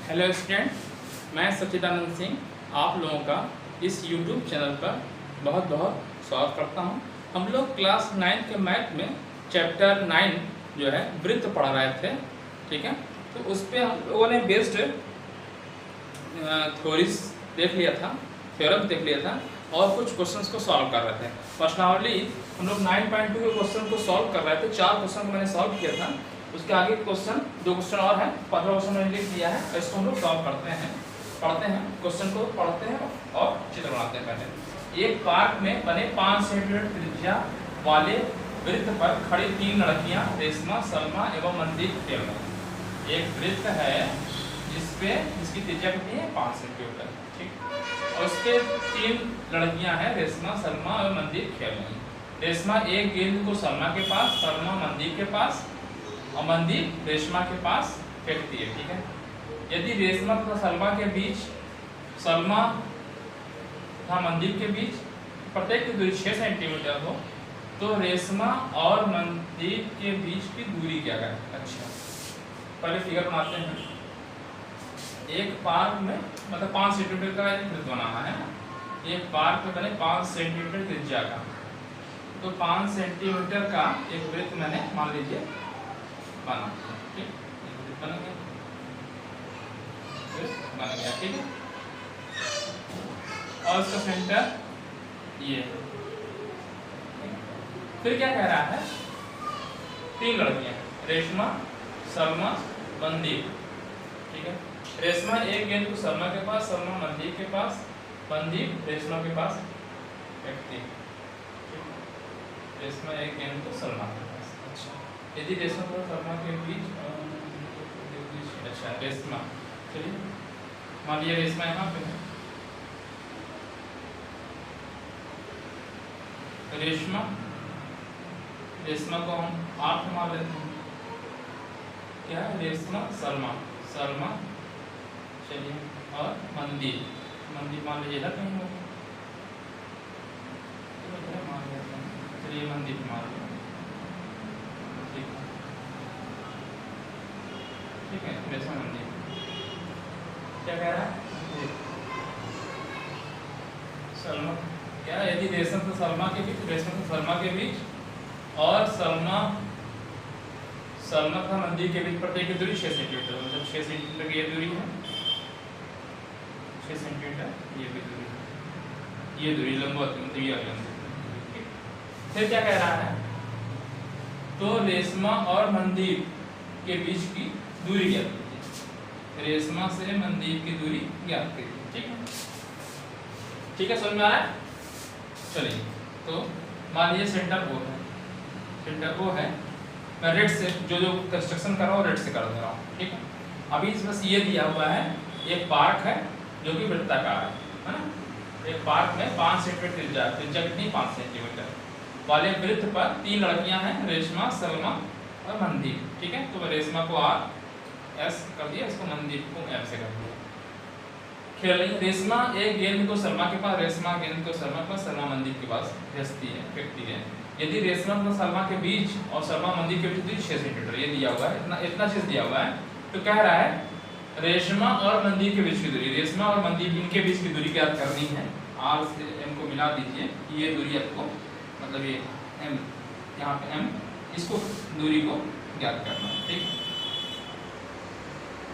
Hello student, मैं सच्चिदानंद सिंह आप लोगों का इस YouTube चैनल पर बहुत बहुत स्वागत करता हूं। हम लोग क्लास 9 के मैथ में चैप्टर 9 जो है वृत्त पढ़ रहे थे, ठीक है। तो उस पर हम लोगों ने बेस्ड थ्योरीज देख लिया था, थ्योरम देख लिया था और कुछ क्वेश्चंस को सॉल्व कर रहे थे। पर्सनली हम लोग 9.2 के क्वेश्चन को सॉल्व कर रहे थे। 4 क्वेश्चन को मैंने सॉल्व किया था। उसके आगे क्वेश्चन 2 क्वेश्चन और है, 15 क्वेश्चन मैंने लिख दिया है। इसको हम लोग सॉल्व करते हैं, पढ़ते हैं, क्वेश्चन को पढ़ते हैं और चित्र बनाते हैं। पहले एक पार्क में बने 5 सेंटीमीटर त्रिज्या वाले वृत्त पर खड़ी 3 लड़कियां रेशमा, सलमा एवं मनदीप खेल रही। एक वृत्त है जिसकी त्रिज्या कितनी है, 5 सेंटीमीटर, ठीक। और उसके 3 लड़कियां हैं, रेशमा, सलमा और मनदीप खेल रही। रेशमा एक गेंद को सलमा के पास, सलमा मनदीप के पास और मनदीप रेशमा के पास फेंकती है, ठीक है। यदि रेशमा तथा सलमा के बीच, सलमा तथा मनदीप के बीच प्रत्येक की दूरी 6 सेंटीमीटर हो तो रेशमा और मनदीप के बीच की दूरी क्या है। अच्छा, पहले फिगर बनाते हैं। एक पार्क में मतलब 5 सेंटीमीटर का एक वृत्त बनाना है। एक पार्क में बने 5 सेंटीमीटर त्रिज्या का, तो 5 सेंटीमीटर का एक वृत्त मैंने मान लीजिए बना, ठीक, बन गया, ठीक है। और उसका सेंटर ये। फिर क्या कह रहा है, 3 लड़कियां, रेशमा, सलमा, मनदीप, ठीक है। रेशमा एक गेंद को सलमा के पास, सलमा मनदीप के पास, मनदीप रेशमा के पास फेंकती है। रेशमा एक गेंद को सलमा के पास। अच्छा, यदि रेशमा और सलमा के बीच, अच्छा रेशमा, चलिए मान लीजिए रेशमा यहाँ पे है, रेशमा को हम 8 मान लेते हैं। क्या है, रेशमा, सलमा, सलमा, चलिए, और मनदीप मान लीजिए इधर कहीं होगा, मान लेते हैं, चलिए मनदीप मान लो, ठीक है। रेशमा, मनदीप क्या कह रहा है, सलमा, क्या यदि रेशम से सलमा के बीच, रेशम से सलमा के बीच और सलमा का मनदीप के बीच प्रत्येक की दूरी 6 सेंटीमीटर, मतलब 6 सेंटीमीटर की ये दूरी है, 6 सेंटीमीटर ये भी दूरी है, ये दूरी लंबवत मतलब ये लंबवत। फिर क्या कह रहा है, तो रेशमा और मनदीप के बीच की दूरी ज्ञात कीजिए। रेशमा से मनदीप की दूरी ज्ञात कीजिए, ठीक है, ठीक है, समझ में आ रहा है। चलिए, तो मान लीजिए सेंटर O है, सेंटर O है। मैं रेड से जो कंस्ट्रक्शन कर रहा हूँ रेड से कर दे रहा हूँ, ठीक है। अभी बस ये दिया हुआ है, एक पार्क है जो कि वृत्ताकार है ना। एक पार्क में 5 सेंटीमीटर त्रिज्या कितनी, 5 सेंटीमीटर वाले वृत्त पर 3 लड़कियां हैं, रेशमा, सलमा और मनदीप, ठीक है। तो रेशमा को S कर दिया, इसको मनदीप को M से कर दिया। खेल रही रेशमा एक गेंद को सलमा के पास, रेशमा गेंद को सलमा के पास, सलमा मनदीप के पास भेजती है, फेंकती है। यदि रेशमा और सलमा के बीच और सलमा मनदीप के बीच दूरी 6 सेंटीमीटर, ये दिया हुआ है, इतना चीज दिया हुआ है। तो कह रहा है रेशमा और मनदीप के बीच की दूरी, रेशमा और मनदीप इनके बीच की दूरी ज्ञात करनी है। R से M को मिला दीजिए, ये दूरी आपको मतलब ये M, यहाँ पे M, इसको दूरी को ज्ञात करना है, ठीक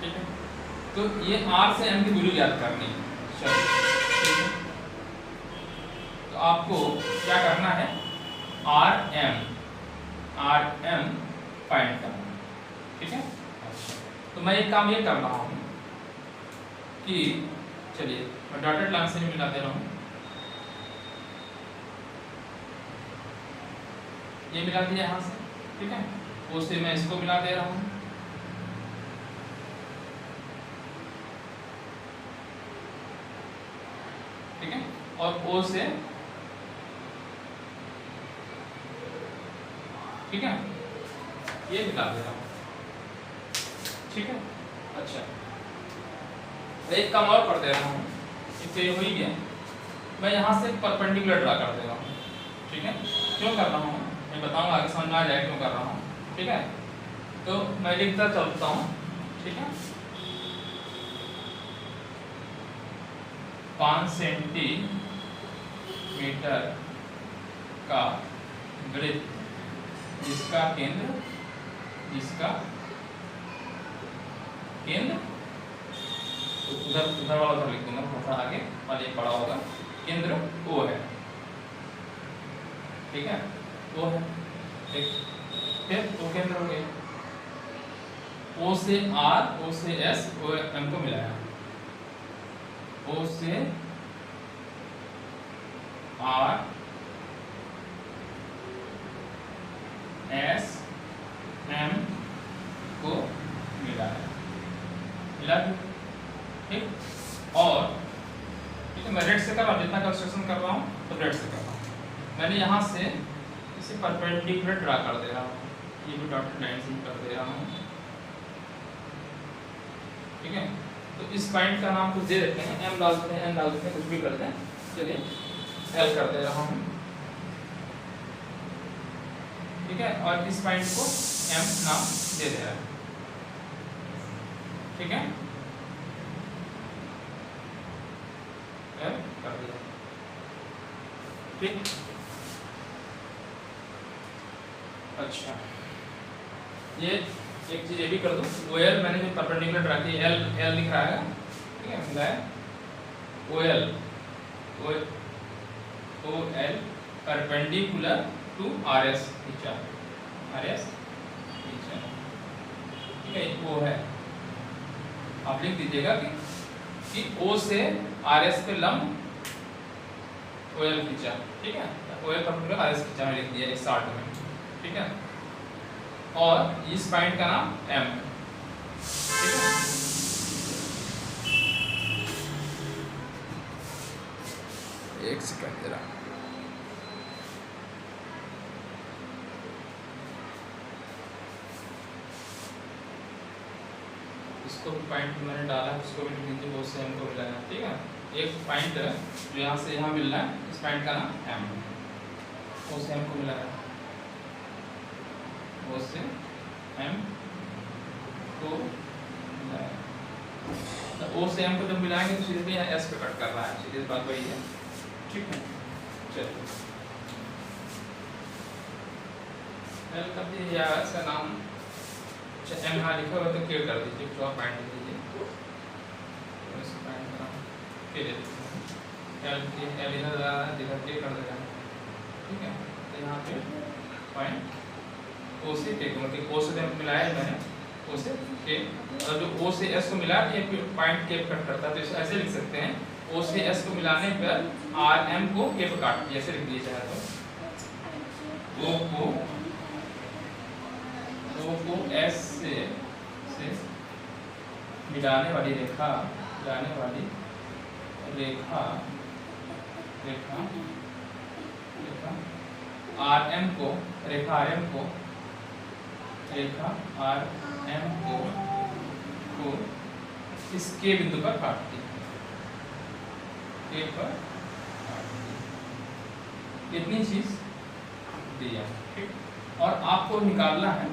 है। तो ये R से M की दूरी ज्ञात करनी है, चलिए, ठीक है। तो आपको क्या करना है, RM फाइंड करना है, ठीक है। तो मैं एक काम ये कर रहा हूँ कि चलिए मैं डॉटेड लाइन से मिला दे रहा हूँ, ये मिला दिया यहाँ से, ठीक है। O से मैं इसको मिला दे रहा हूँ, ठीक है। और O से, ठीक है, ये मिला दे रहा हूँ, ठीक है। अच्छा, एक काम और कर दे रहा हूँ, इससे ये हो ही गया। मैं यहाँ से परपेंडिकुलर ड्रा कर दे रहा हूँ, ठीक है। क्यों कर रहा हूँ मैं बताऊँगा, आगे समझ में आ जाए क्यों कर रहा हूँ, ठीक है। तो मैं लिखता चलता हूँ, ठीक है। 5 सेंटीमीटर का वृत्त जिसका केंद्र उधर वाला उधर लिख दूंगा, थोड़ा आगे वाले पड़ा होगा, केंद्र O है, ठीक है, O है, ठीक। फिर O केंद्र हो गया, O से R, O से S, O M को मिलाया, O से R S M को मिलाया, ठीक। और ठीक है, मैं रेड से कर रहा हूँ, जितना कंस्ट्रक्शन कर रहा हूँ तो रेड से कर रहा हूँ। मैंने यहाँ से इसे परपेंडिकुलर ड्रा कर दे रहा हूँ, ये भी डॉटेड लाइन से कर दे रहा हूँ, ठीक है। तो इस पॉइंट का नाम कुछ दे देते हैं, M डाल देते हैं, N डाल देते हैं, कुछ भी करते हैं, चलिए L कर दे रहा हूँ, ठीक है। और इस पॉइंट को M नाम दे दे रहा है, ठीक है, कर दिया, ठीक। अच्छा, ये एक चीज ये भी कर दूं, OL मैंने जो परपेंडिकुलर ड्रा की, L लिख रहा है, ठीक है, मिलाया OL परपेंडिकुलर टू RS खींचा, ठीक है, वो है, आप लिख दीजिएगा कि O से RS पे लंब OL खींचा, ठीक है, OL परपेंडिकुलर RS खींचा, मैं लिख दिया एक शॉर्ट में, ठीक है। और इस पॉइंट का नाम M, ठीक है। एक सेकंड जरा, इसको भी पॉइंट मैंने डाला है, उसको भी लिख दीजिए, वो से M को मिलाना है, ठीक है। एक पॉइंट जो यहाँ से यहाँ मिलना है, इस पॉइंट का नाम M, वो से M को मिलाना है, वो से M को मिलाया, तो O से M को जब मिलाएंगे तो सीधे यहाँ S पे कट कर रहा है, सीधे बात वही है, ठीक है। चलिए L कर दीजिए, या इसका नाम M यहाँ लिखा हुआ तो K कर दीजिए, जो पॉइंट दे दीजिए, इस पॉइंट का नाम K दे दीजिए, L इधर जा रहा है, इधर K कर देगा, ठीक है। तो यहाँ पे पॉइंट O से K को, मतलब O से मिलाया है मैंने, O से K, और जो O से S को मिला ये पॉइंट K कट करता है, तो इसे ऐसे लिख सकते हैं, O से S को मिलाने पर RM को K पे काट दिया, ऐसे लिख दिया चाहे तो, O को S से मिलाने वाली रेखा RM को इस K बिंदु पर काटती है, इतनी चीज दिया, ठीक। और आपको निकालना है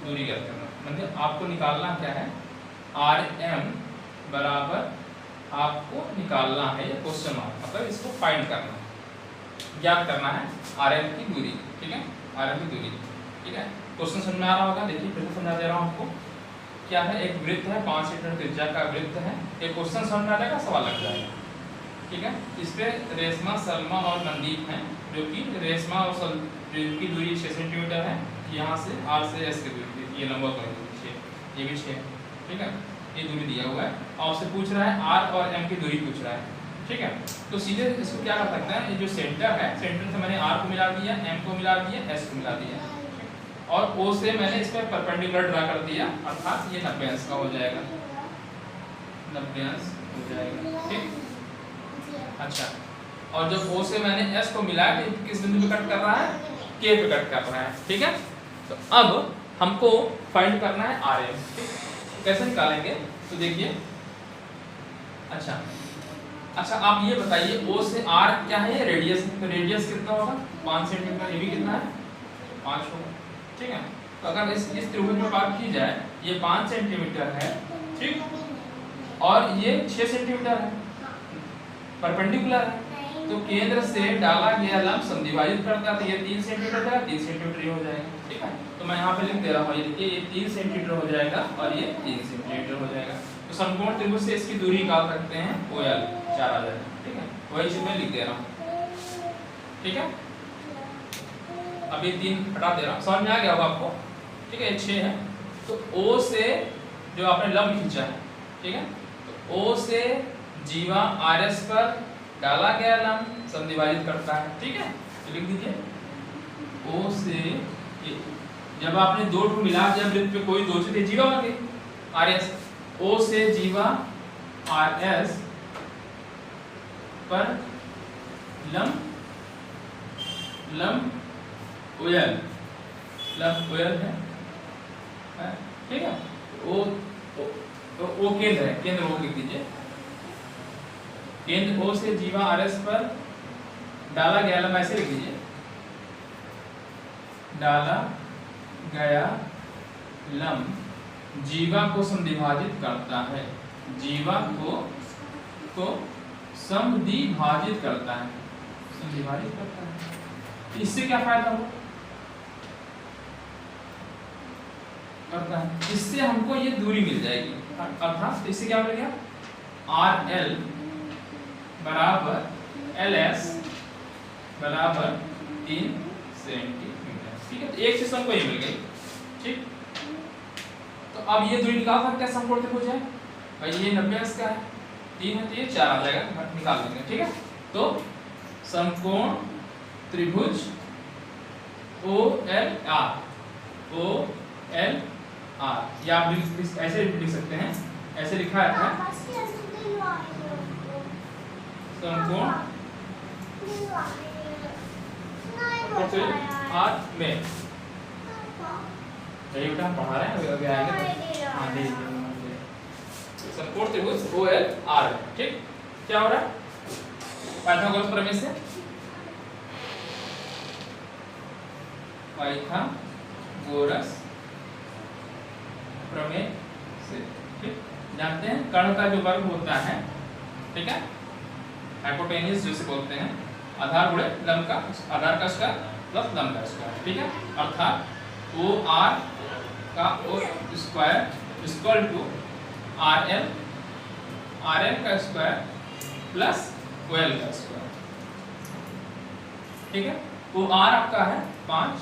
दूरी क्या करना, मतलब आपको निकालना क्या है, RM बराबर आपको निकालना है, ये क्वेश्चन मार्क, मतलब इसको फाइंड करना, ज्ञात करना है RM की दूरी, ठीक है, RM की दूरी, ठीक है। क्वेश्चन समझ में आ रहा होगा, देखिए फिर से समझा दे रहा हूँ आपको, क्या है, एक वृत्त है, 5 सेंटीमीटर त्रिज्या का वृत्त है, एक क्वेश्चन समझ में आ जाएगा, सवाल लग जाएगा, ठीक है। इस पे रेशमा, सलमा और मनदीप हैं, जो कि रेशमा और की दूरी 6 सेंटीमीटर है, यहाँ से R से S की दूरी, ये लंबा कर दीजिए, ये भी 6, ठीक है, ये दूरी दिया हुआ है, और आपसे पूछ रहा है R और M की दूरी पूछ रहा है, ठीक है। तो सीधे इसको क्या कर सकते हैं, ये जो सेंटर है, सेंटर से मैंने R को मिला दिया, M को मिला दिया, S को मिला दिया, और O से मैंने इस पर परपेंडिकुलर ड्रा कर दिया, अर्थात ये 90 अंश का हो जाएगा, 90 अंश हो जाएगा, ठीक। अच्छा, और जब O से मैंने S को मिलाया तो किस बिंदु पे कट कर रहा है, K पे कट कर रहा है, ठीक है। तो अब हमको फाइंड करना है RM, ठीक। कैसे निकालेंगे, तो देखिए, अच्छा आप ये बताइए, O से R क्या है, ये रेडियस, तो रेडियस कितना होगा, 5 सेंटीमीटर, ये भी कितना है, 5 होगा, ठीक है। तो अगर इस त्रिभुज में बात की जाए, ये 5 सेंटीमीटर है, ठीक, और ये 6 सेंटीमीटर है, परपेंडिकुलर है, तो केंद्र से डाला गया लंब समद्विभाजित करता है, तो ये 3 सेंटीमीटर का 3 सेंटीमीटर ही हो जाएगा। ठीक है, तो मैं यहाँ पे लिख दे रहा हूँ, ये देखिए ये 3 सेंटीमीटर हो जाएगा और ये 3 सेंटीमीटर हो जाएगा। तो समकोण त्रिभुज से इसकी दूरी निकाल सकते हैं, OL 4 आ जाएगा। ठीक है, वही चीज मैं लिख दे रहा हूँ। ठीक है, अभी 3 हटा दे रहा हूँ, समझ में आ गया होगा आपको। ठीक है, 6 है, तो O से जो आपने लंब खींचा है, ठीक है, तो O से जीवा RS पर डाला गया लंब समद्विभाजित करता है। ठीक है, तो लिख दीजिए O से, जब आपने दो ठो मिला दिया वृत्त पे कोई दो चीजें जीवा बन गई RS, O से जीवा RS पर लंब OL, लंब OL है, ठीक है, O केंद्र है, केंद्र O लिख दीजिए, केंद्र O से जीवा RS पर डाला गया लंब, ऐसे लिख दीजिए, डाला गया लंब जीवा को समद्विभाजित करता है, जीवा को समद्विभाजित करता है, समद्विभाजित करता है। इससे क्या फायदा हो करता है, इससे हमको ये दूरी मिल जाएगी, अर्थात इससे क्या मिलेगा, RL बराबर LS बराबर 3 सेंटीमीटर। ठीक है, तो एक चीज हमको ये मिल गई। ठीक, तो अब ये दूरी निकाल सकते हैं समकोण त्रिभुज है भाई, ये 90 इसका है, 3 है तो ये 4 आ जाएगा, निकाल देंगे। ठीक है, तो समकोण त्रिभुज OLR, या आप ऐसे लिख सकते हैं, ऐसे लिखा है समकोण R में, बेटा हम पढ़ा रहे हैं, अभी आएंगे तो हाँ दे समकोण त्रिभुज OLR। ठीक, क्या हो रहा है, पाइथागोरस प्रमेय से, पाइथागोरस प्रमेय से, ठीक, जानते हैं कर्ण का जो वर्ग होता है, ठीक है, हाइपोटेन्यूज जिसे बोलते हैं, आधार गुणे लंब का, आधार का स्क्वायर प्लस लंब का स्क्वायर। ठीक है, अर्थात OR का स्क्वायर इक्वल टू RL का स्क्वायर प्लस OL का स्क्वायर। ठीक है, OR आपका है 5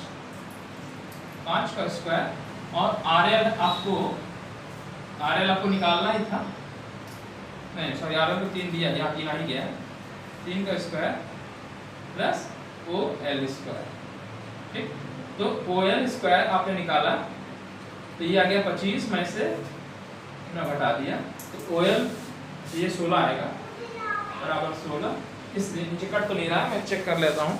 का स्क्वायर, और RL आपको निकालना ही था, नहीं सॉरी, RL को 3 दिया, यहाँ 3 आ ही गया, 3 का स्क्वायर प्लस OL स्क्वायर। ठीक, तो OL स्क्वायर आपने निकाला, तो ये आ गया 25 में से घटा दिया, तो OL ये 16 आएगा, बराबर 16। इसलिए नीचे कट तो नहीं रहा, मैं चेक कर लेता हूँ,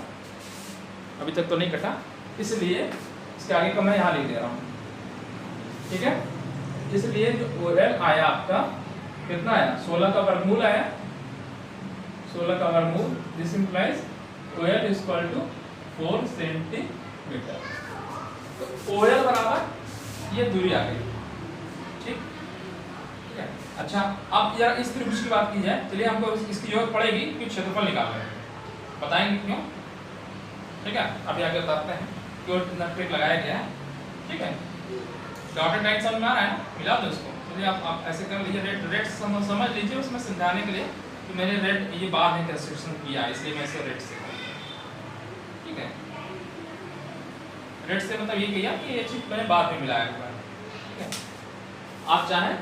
अभी तक तो नहीं कटा, इसलिए इसके आगे का मैं यहाँ लिख दे रहा हूँ। ठीक है, इसलिए जो OL आया आपका कितना आया, 16 का वर्गमूल आया, 16 का वर्गमूल, this implies OL equal to 4 centimetre. तो OL बराबर ये दूरी आ गई। ठीक है, अच्छा अब यार इस त्रिभुज की बात की जाए, चलिए हमको इसकी जरूरत पड़ेगी कि क्षेत्रफल निकालना है, बताएंगे क्यों। ठीक है, अभी आगे बताते हैं क्यों इतना ट्रिक लगाया गया है। ठीक है, डॉटेड लाइन समझ में आ रहा है ना, मिला दो इसको। चलिए आप ऐसे कर लीजिए, रेट समझ लीजिए, उसमें समझाने के लिए कि मैंने रेट ये बाद में कंस्ट्रक्शन किया, इसलिए मैं इसे रेट से। ठीक है, रेट से मतलब ये किया कि ये चीज मैंने बाद में मिलाया हुआ है। ठीक है, आप चाहें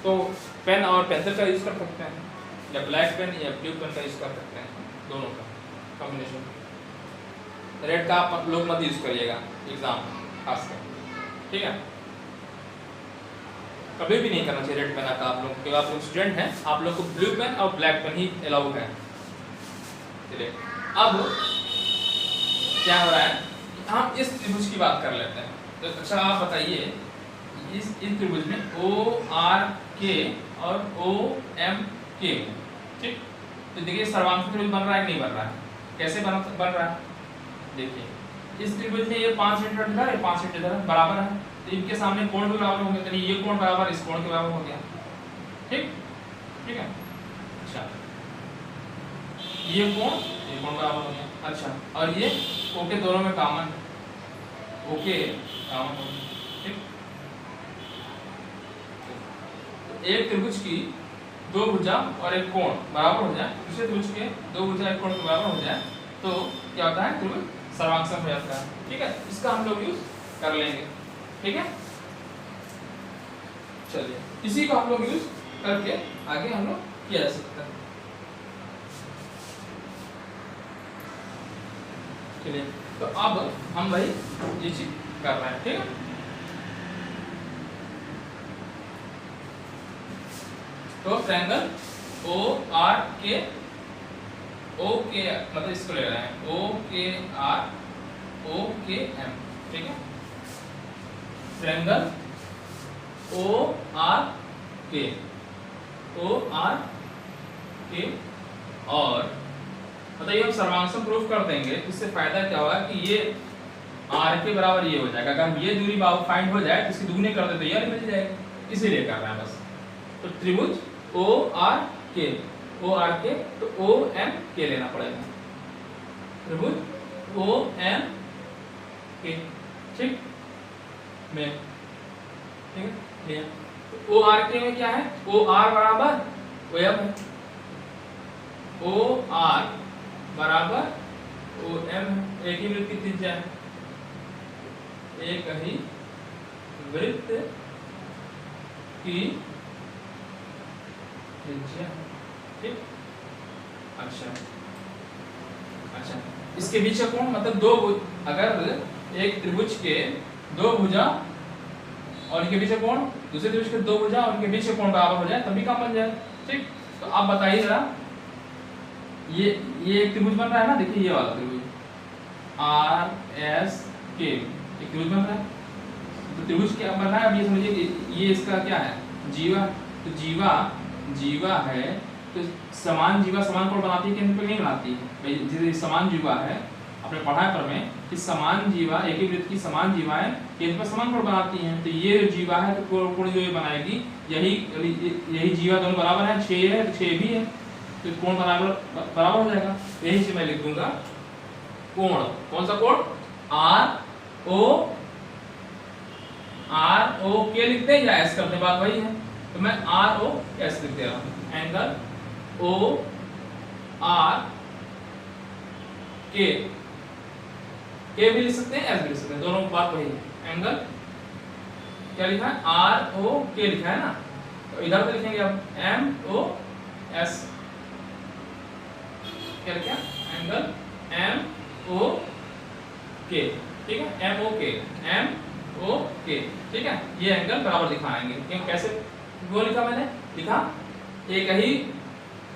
तो पेन और पेंसिल का यूज कर सकते हैं, या ब्लैक पेन या ब्लू पेन का यूज कर सकते हैं, दोनों का कॉम्बिनेशन। रेड का आप लोग मत यूज करिएगा एग्जाम खासकर। ठीक है, कभी भी नहीं करना चाहिए रेड पेन का आप लोग, क्योंकि आप लोग स्टूडेंट हैं, आप लोग को ब्लू पेन और ब्लैक पेन ही अलाउड है। चलिए अब क्या हो रहा है, हम इस त्रिभुज की बात कर लेते हैं। तो अच्छा आप बताइए, इस त्रिभुज में ORK और OMK, ठीक, तो देखिए सर्वांश त्रिभुज बन रहा है कि नहीं बन रहा है, कैसे बन रहा है, देखिए इस त्रिभुज में ये 5 सेंटीमीटर इधर है, 5 सेंटीमीटर बराबर है, तो इनके सामने कोण भी बराबर होंगे, तो ये कोण बराबर इस कोण के बराबर हो गया। ठीक ठीक है। अच्छा ये कोण बराबर हो गया। अच्छा और ये ओके दोनों में कॉमन, ओके कॉमन हो गया। ठीक, तो एक त्रिभुज की दो भुजा और एक कोण बराबर हो जाए, दूसरे त्रिभुज के दो भुजा एक कोण के बराबर हो जाए तो क्या होता है, त्रिभुज सर्वांगसम हो जाता है। ठीक है, इसका हम लोग यूज कर लेंगे। ठीक है, चलिए इसी को हम लोग यूज करके आगे हम लोग किया जा सकता है। चलिए तो अब हम भाई ये चीज कर रहे हैं। ठीक है, तो ट्रायंगल ओ आर के मतलब इसको ले रहे हैं ओ के आर ओ के एम। ठीक है, ट्रायंगल ओ आर के और मतलब ये हम सर्वांगसम प्रूफ कर देंगे। इससे फायदा क्या होगा कि ये आर के बराबर ये हो जाएगा। अगर ये दूरी फाइंड हो जाए तो इसकी दुगुनी कर दे तो ये मिल जाएगा, इसीलिए कर रहे हैं बस। तो त्रिभुज ओ आर के तो ओ एम के लेना पड़ेगा, त्रिभुज ओ एम के। ठीक में ठीक है, तो ओ आर के में क्या है, ओ आर बराबर ओ एम है, ओ आर बराबर ओ एम है। एक ही वृत्त की त्रिज्या है, एक ही वृत्त की त्रिज्या। ठीक, अच्छा इसके बीच का कोण मतलब दो भुज, अगर एक त्रिभुज के दो भुजा और इनके बीच का कोण, दूसरे त्रिभुज के दो भुजा और इनके बीच का कोण बराबर हो जाए तभी काम बन जाए। ठीक, तो आप बताइए जरा, ये एक त्रिभुज बन रहा है ना, देखिए ये वाला त्रिभुज आर एस के एक त्रिभुज बन रहा है। तो त्रिभुज क्या बन रहा है, अब ये समझिए कि ये इसका क्या है, जीवा। तो जीवा है तो समान जीवा समान कोण बनाती है, केंद्र पर नहीं बनाती है। जैसे समान जीवा है, आपने पढ़ा है पर में कि समान जीवा एक ही वृत्त की समान जीवाएं केंद्र पर समान कोण बनाती हैं। तो ये जो जीवा है तो कोण जो ये बनाएगी, यही जीवा दोनों बराबर है, 6 है तो 6 भी है, तो कोण बराबर हो जाएगा। यही से मैं लिख दूंगा कोण, कौन सा कोण, आर ओ के लिखते हैं या एस करते, बात वही है। तो मैं आर ओ एस लिख दे रहा हूं, एंगल ओ आर के भी लिख सकते हैं, एस भी लिख सकते हैं, दोनों बात वही है। एंगल क्या लिखा है, आर ओ के लिखा है ना, तो इधर पे लिखेंगे अब एम ओ एस। क्या लिखा, एंगल एम ओ के। ठीक है, एम ओ के। ठीक है, ये एंगल बराबर दिखाएंगे। क्यों, कैसे वो लिखा मैंने, लिखा एक ही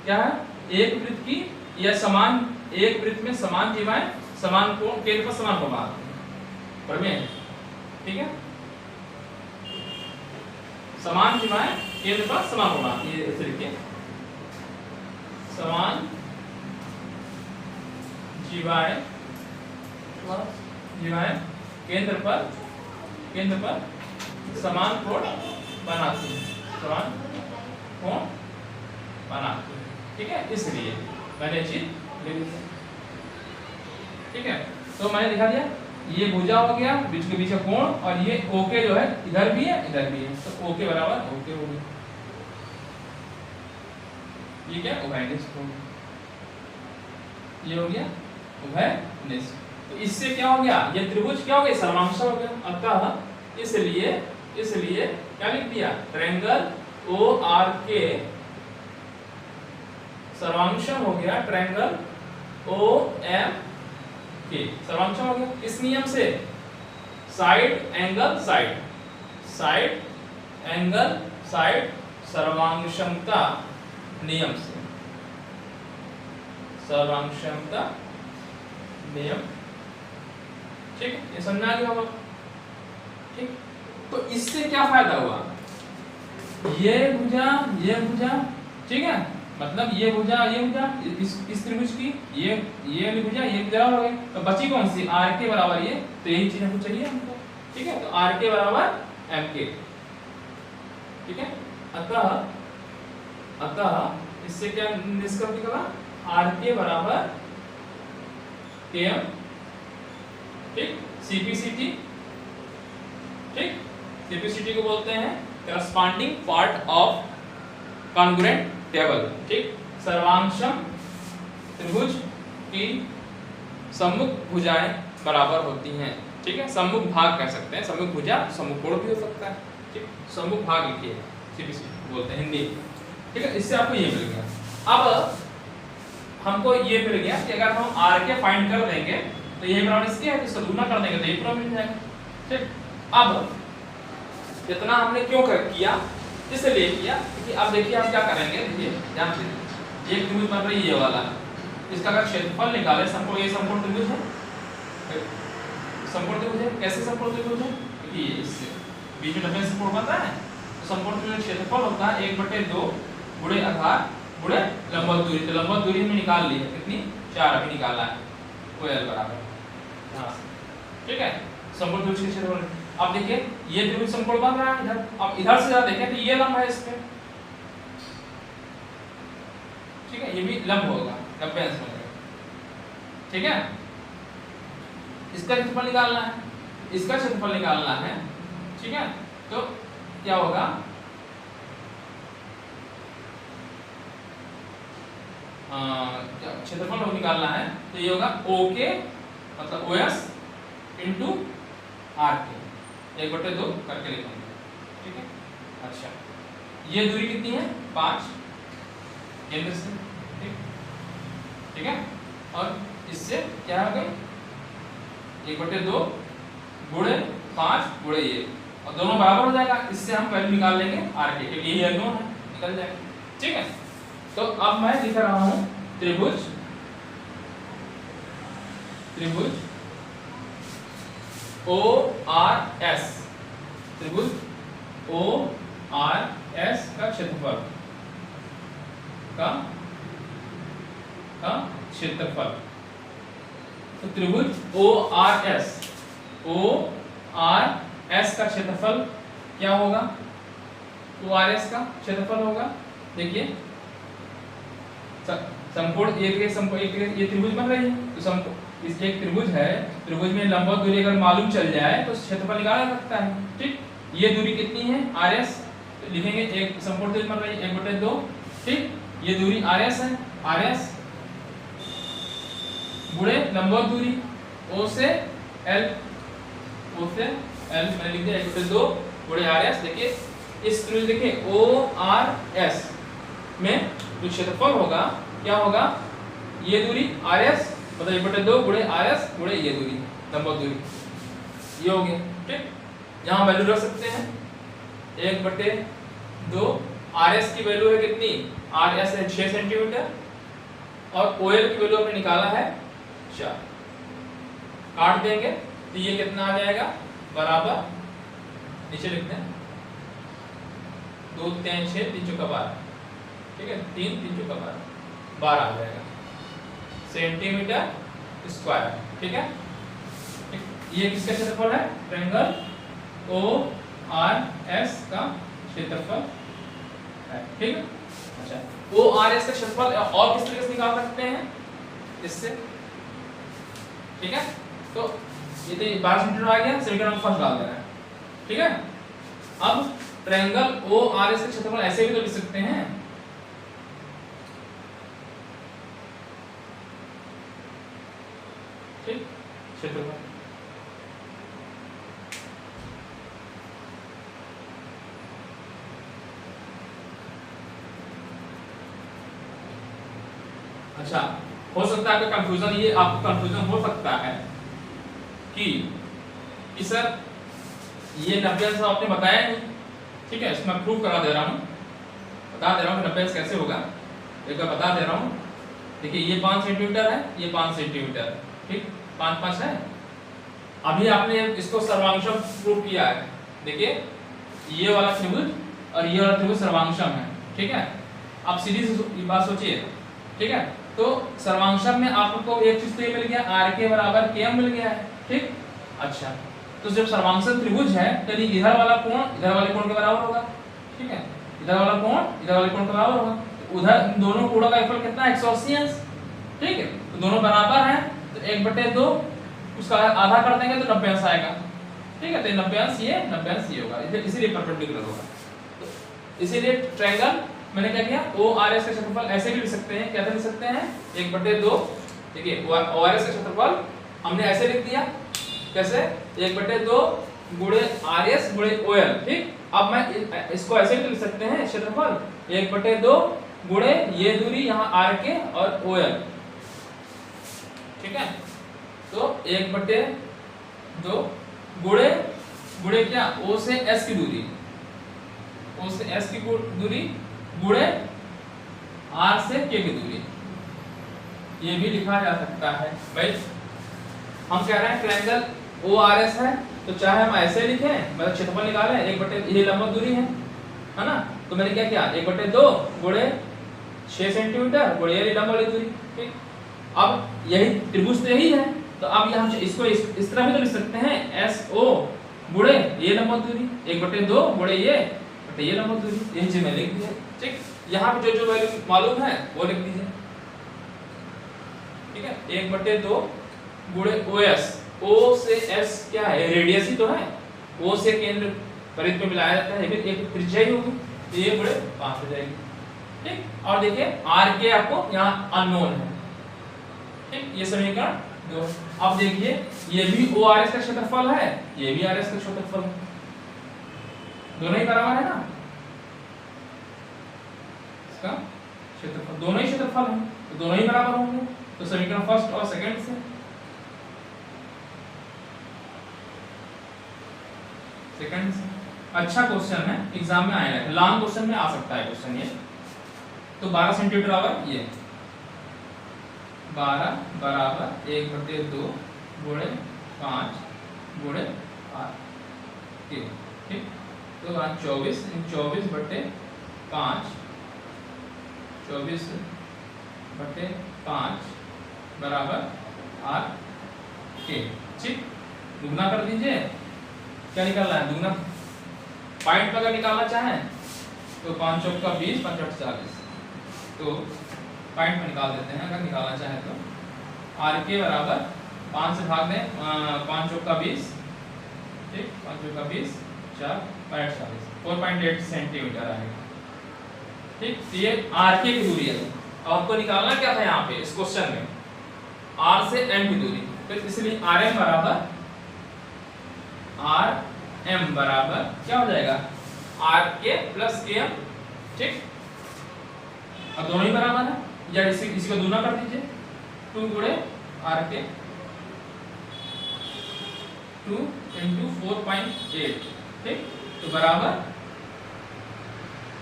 क्या है, एक वृत्त की या समान, एक वृत्त में समान जीवाएं समान कोण केंद्र पर समान कोण बनाती हैं, प्रमेय। ठीक है, समान जीवाएं केंद्र पर समान कोण बनाती है, ऐसे लिखिए समान जीवाएं केंद्र पर समान कोण बनाती है, समान कोण बनाती है। ठीक है, इसलिए मैंने चीज लिख दी। ठीक है, तो मैंने दिखा दिया ये भुजा हो गया, बीच के बीच का कोण, और ये ओके जो है इधर भी है इधर भी है, तो ओके बराबर ओके हो गया। ये क्या, उभयनिष्ठ हो गया, ये हो गया उभयनिष्ठ। तो इससे क्या हो गया, ये त्रिभुज क्या हो गया, सर्वांश हो गया। अतः इसलिए क्या लिख दिया, ट्रायंगल ओ आर के सर्वांशम हो गया, ट्रायंगल ओ एम के सर्वांशम हो गया। इस नियम से साइड एंगल साइड सर्वांशमता नियम से, सर्वांशमता नियम। ठीक है, ये समझ आ गया होगा। ठीक, तो इससे क्या फायदा हुआ, ये भुजा ठीक है, मतलब ये भुजा इस त्रिभुज की ये वाली भुजा ये बराबर हो गई, तो बची कौन सी, आर के बराबर ये, तो यही चीज हमको चाहिए हमको। ठीक है, तो आर के बराबर एम के। ठीक है, अतः अतः इससे क्या निष्कर्ष निकला, आर के बराबर के एम, ठीक, सीपीसीटी, ठीक, सीपीसीटी को बोलते हैं corresponding part of congruent table, ठीक, सर्वांशम त्रिभुज की सम्मुख भुजाएं बराबर होती हैं, ठीक है, सम्मुख भाग कह सकते हैं, सम्मुख भुजा सम्मुख कोण भी हो सकता है, ठीक, सम्मुख भाग लिखिए, सीपीसीटी बोलते हैं हिंदी, ठीक है। इससे आपको ये मिल गया। अब हमको ये मिल गया कि अगर हम आर के फाइंड कर देंगे तो ये बराबर इसके है, तो इसको गुना कर देंगे तो ये पूरा मिल जाएगा, ठीक। अब इतना हमने क्यों किया, इसलिए किया क्योंकि अब देखिए हम क्या करेंगे, देखिए ध्यान से, एक त्रिभुज बन रही है ये वाला, इसका अगर क्षेत्रफल निकाले, समकोण, ये समकोण त्रिभुज है, समकोण त्रिभुज है, कैसे समकोण त्रिभुज है, क्योंकि ये इससे बीच में डबल समकोण बनता है, तो समकोण त्रिभुज क्षेत्रफल होता है 1/2 गुणे आधार गुणे लंबवत दूरी, तो लंबवत दूरी हमने निकाल ली है, कितनी, 4 अभी निकाला है, वो L बराबर, हाँ ठीक है, समकोण त्रिभुज के क्षेत्रफल। अब देखिए ये त्रिभुज समकोण बन रहा है इधर, अब इधर से जरा देखें तो ये लंब है इस पे, ठीक है, ये भी लंब होगा, 90 अंश में, ठीक है। इसका क्षेत्रफल निकालना है, इसका क्षेत्रफल निकालना है, ठीक है, तो क्या होगा, क्षेत्रफल निकालना है तो ये होगा ओके मतलब OS इंटू आर के, 1/2 करके लिखूंगा, ठीक है। अच्छा ये दूरी कितनी है, 5 केंद्र से, ठीक है, और इससे क्या हो गई, 1/2 गुणे 5 गुणे ये, और दोनों बराबर हो जाएगा, इससे हम वैल्यू निकाल लेंगे आर के, क्योंकि ये अननोन है, निकल जाएगा, ठीक है। तो अब मैं लिख रहा हूं त्रिभुज, त्रिभुज ORS, त्रिभुज ORS का क्षेत्रफल, का क्षेत्रफल, तो त्रिभुज ORS का क्षेत्रफल क्या होगा, ORS का क्षेत्रफल होगा, देखिए समकोण एक ये त्रिभुज बन रही है, तो समकोण इसके एक त्रिभुज है, त्रिभुज में लंबवत दूरी अगर मालूम चल जाए तो क्षेत्रफल निकाला जा सकता है, ठीक। ये दूरी कितनी है, RS, तो लिखेंगे एक समकोण त्रिभुज बन रही है 1/2, ठीक, ये दूरी RS है, RS गुणे लंबवत दूरी O से L, O से L मैंने लिख दिया 1/2 गुणे RS। देखिए इस त्रिभुज देखिए ORS में जो क्षेत्रफल होगा क्या होगा, ये दूरी RS मतलब 1/2 गुणे RS गुणे ये दूरी लंबवत दूरी, ये हो गया, ठीक। यहाँ वैल्यू रख सकते हैं 1/2, RS की वैल्यू है कितनी, RS है 6 सेंटीमीटर, और OL की वैल्यू हमने निकाला है 4, काट देंगे तो ये कितना आ जाएगा, बराबर, नीचे लिखते हैं 2 3 6 3 चौका 12, ठीक है, 3 3 चौका 12 आ जाएगा सेंटीमीटर स्क्वायर, ठीक है। ये किसका क्षेत्रफल है, ट्रायंगल ORS का क्षेत्रफल है, ठीक है। अच्छा ORS का क्षेत्रफल और किस तरीके से निकाल सकते हैं, इससे, ठीक है। तो ये तो 12 सेंटीमीटर आ गया, समीकरण फर्स्ट डाल देना है, ठीक है। अब ट्रायंगल ORS का क्षेत्रफल ऐसे भी तो लिख सकते हैं, ठीक, क्षेत्रफल अच्छा हो सकता है आपका कंफ्यूजन, ये आपको कंफ्यूजन हो सकता है कि सर ये 90 अंश आपने बताया नहीं, ठीक है, इसमें प्रूव करा दे रहा हूँ, बता दे रहा हूँ कि 90 अंश कैसे होगा, एक बार बता दे रहा हूँ। देखिए ये 5 सेंटीमीटर है, ये 5 सेंटीमीटर, ठीक, 5 5 है। अभी आपने इसको सर्वांशम प्रूव किया है, देखिए ये वाला त्रिभुज और ये वाला त्रिभुज सर्वांशम है, ठीक है। आप सीधी सी बात सोचिए, ठीक है। तो सर्वांशम में आपको एक चीज तो ये मिल गया, आर के बराबर के एम मिल गया है, ठीक। अच्छा तो जब सर्वांशम त्रिभुज है तो इधर वाला कोण इधर वाले कोण के बराबर होगा, ठीक है। इधर वाला कोण के बराबर होगा। उधर दोनों कोणों का एफएल कितना है 180 अंश, ठीक है। तो दोनों बराबर हैं तो 1/2 उसका आधा कर देंगे तो 90 अंश आएगा, ठीक है। तो 90 अंश ये 90 अंश ये होगा, इसीलिए परपेंडिकुलर होगा। तो इसीलिए ट्रायंगल मैंने क्या किया, ORS का क्षेत्रफल ऐसे भी लिख सकते हैं, कैसे लिख सकते हैं 1/2, ठीक है। ORS का क्षेत्रफल हमने ऐसे लिख दिया, कैसे 1/2 गुणे RS गुणे OL, ठीक। अब मैं इसको ऐसे भी लिख सकते हैं क्षेत्रफल 1/2 गुणे ये दूरी यहाँ RK और OL, ठीक है। तो 1/2 गुणे क्या O से S की दूरी, O से S की दूरी गुणे R से K की दूरी, ये भी लिखा जा सकता है भाई। हम कह रहे हैं ट्रायंगल ORS है तो चाहे हम ऐसे लिखें, मतलब क्षेत्रफल निकालें 1/, ये लंबवत दूरी है ना। तो मैंने क्या किया 1/2 गुणे 6 सेंटीमीटर गुणे ये लंब वाली दूरी, ठीक। अब यही त्रिभुज तो यही है, तो अब यहाँ इसको इस तरह भी तो लिख सकते हैं SO गुणे ये लंबवत दूरी 1/2 गुणे ये लंबवत दूरी, यही चीज मैंने लिख दिया, ठीक। यहाँ पे जो वैल्यू मालूम है वो लिख दीजिए, ठीक है। 1/2 गुणे OS, O से S क्या है, रेडियस ही तो है। O से केंद्र परिधि में मिलाया जाता है, एक त्रिज्या ही होगी, तो ये गुणे 5 हो जाएगी, ठीक। और देखिए RK आपको यहाँ अननोन है, ठीक। ये समीकरण 2। अब देखिए ये भी ORS का क्षेत्रफल है, ये भी RS का क्षेत्रफल है, दोनों ही बराबर है ना, इसका क्षेत्रफल दोनों ही क्षेत्रफल है तो दोनों ही बराबर होंगे। तो समीकरण फर्स्ट और सेकंड से, अच्छा क्वेश्चन है, एग्जाम में आएगा, लॉन्ग क्वेश्चन में आ सकता है क्वेश्चन ये। तो 12 सेंटीमीटर बराबर ये 12 बराबर 1/2 गुणे 5 गुणे 8, ठीक। तो 24 24/5 24/5 बराबर 8, ठीक। दुगना कर दीजिए, क्या निकालना है दुगना, पॉइंट पर अगर निकालना चाहें तो 5 चौक का 20 5 8 40, तो पॉइंट में निकाल देते हैं अगर निकालना चाहें तो। RK बराबर 5 से भाग दें, 5 चौक का 20, ठीक, 5 चौक का 20 4 5 40, 4.8 सेंटीमीटर आएगा, ठीक। तो ये RK की दूरी है। अब आपको निकालना क्या था यहाँ पे इस क्वेश्चन में, R से M की दूरी, तो इसलिए RM बराबर क्या हो जाएगा RK प्लस KM, ठीक। अब दोनों ही बराबर है, या इसी को दूना कर दीजिए, 2 गुणे RK 2 × 4.8, ठीक। तो बराबर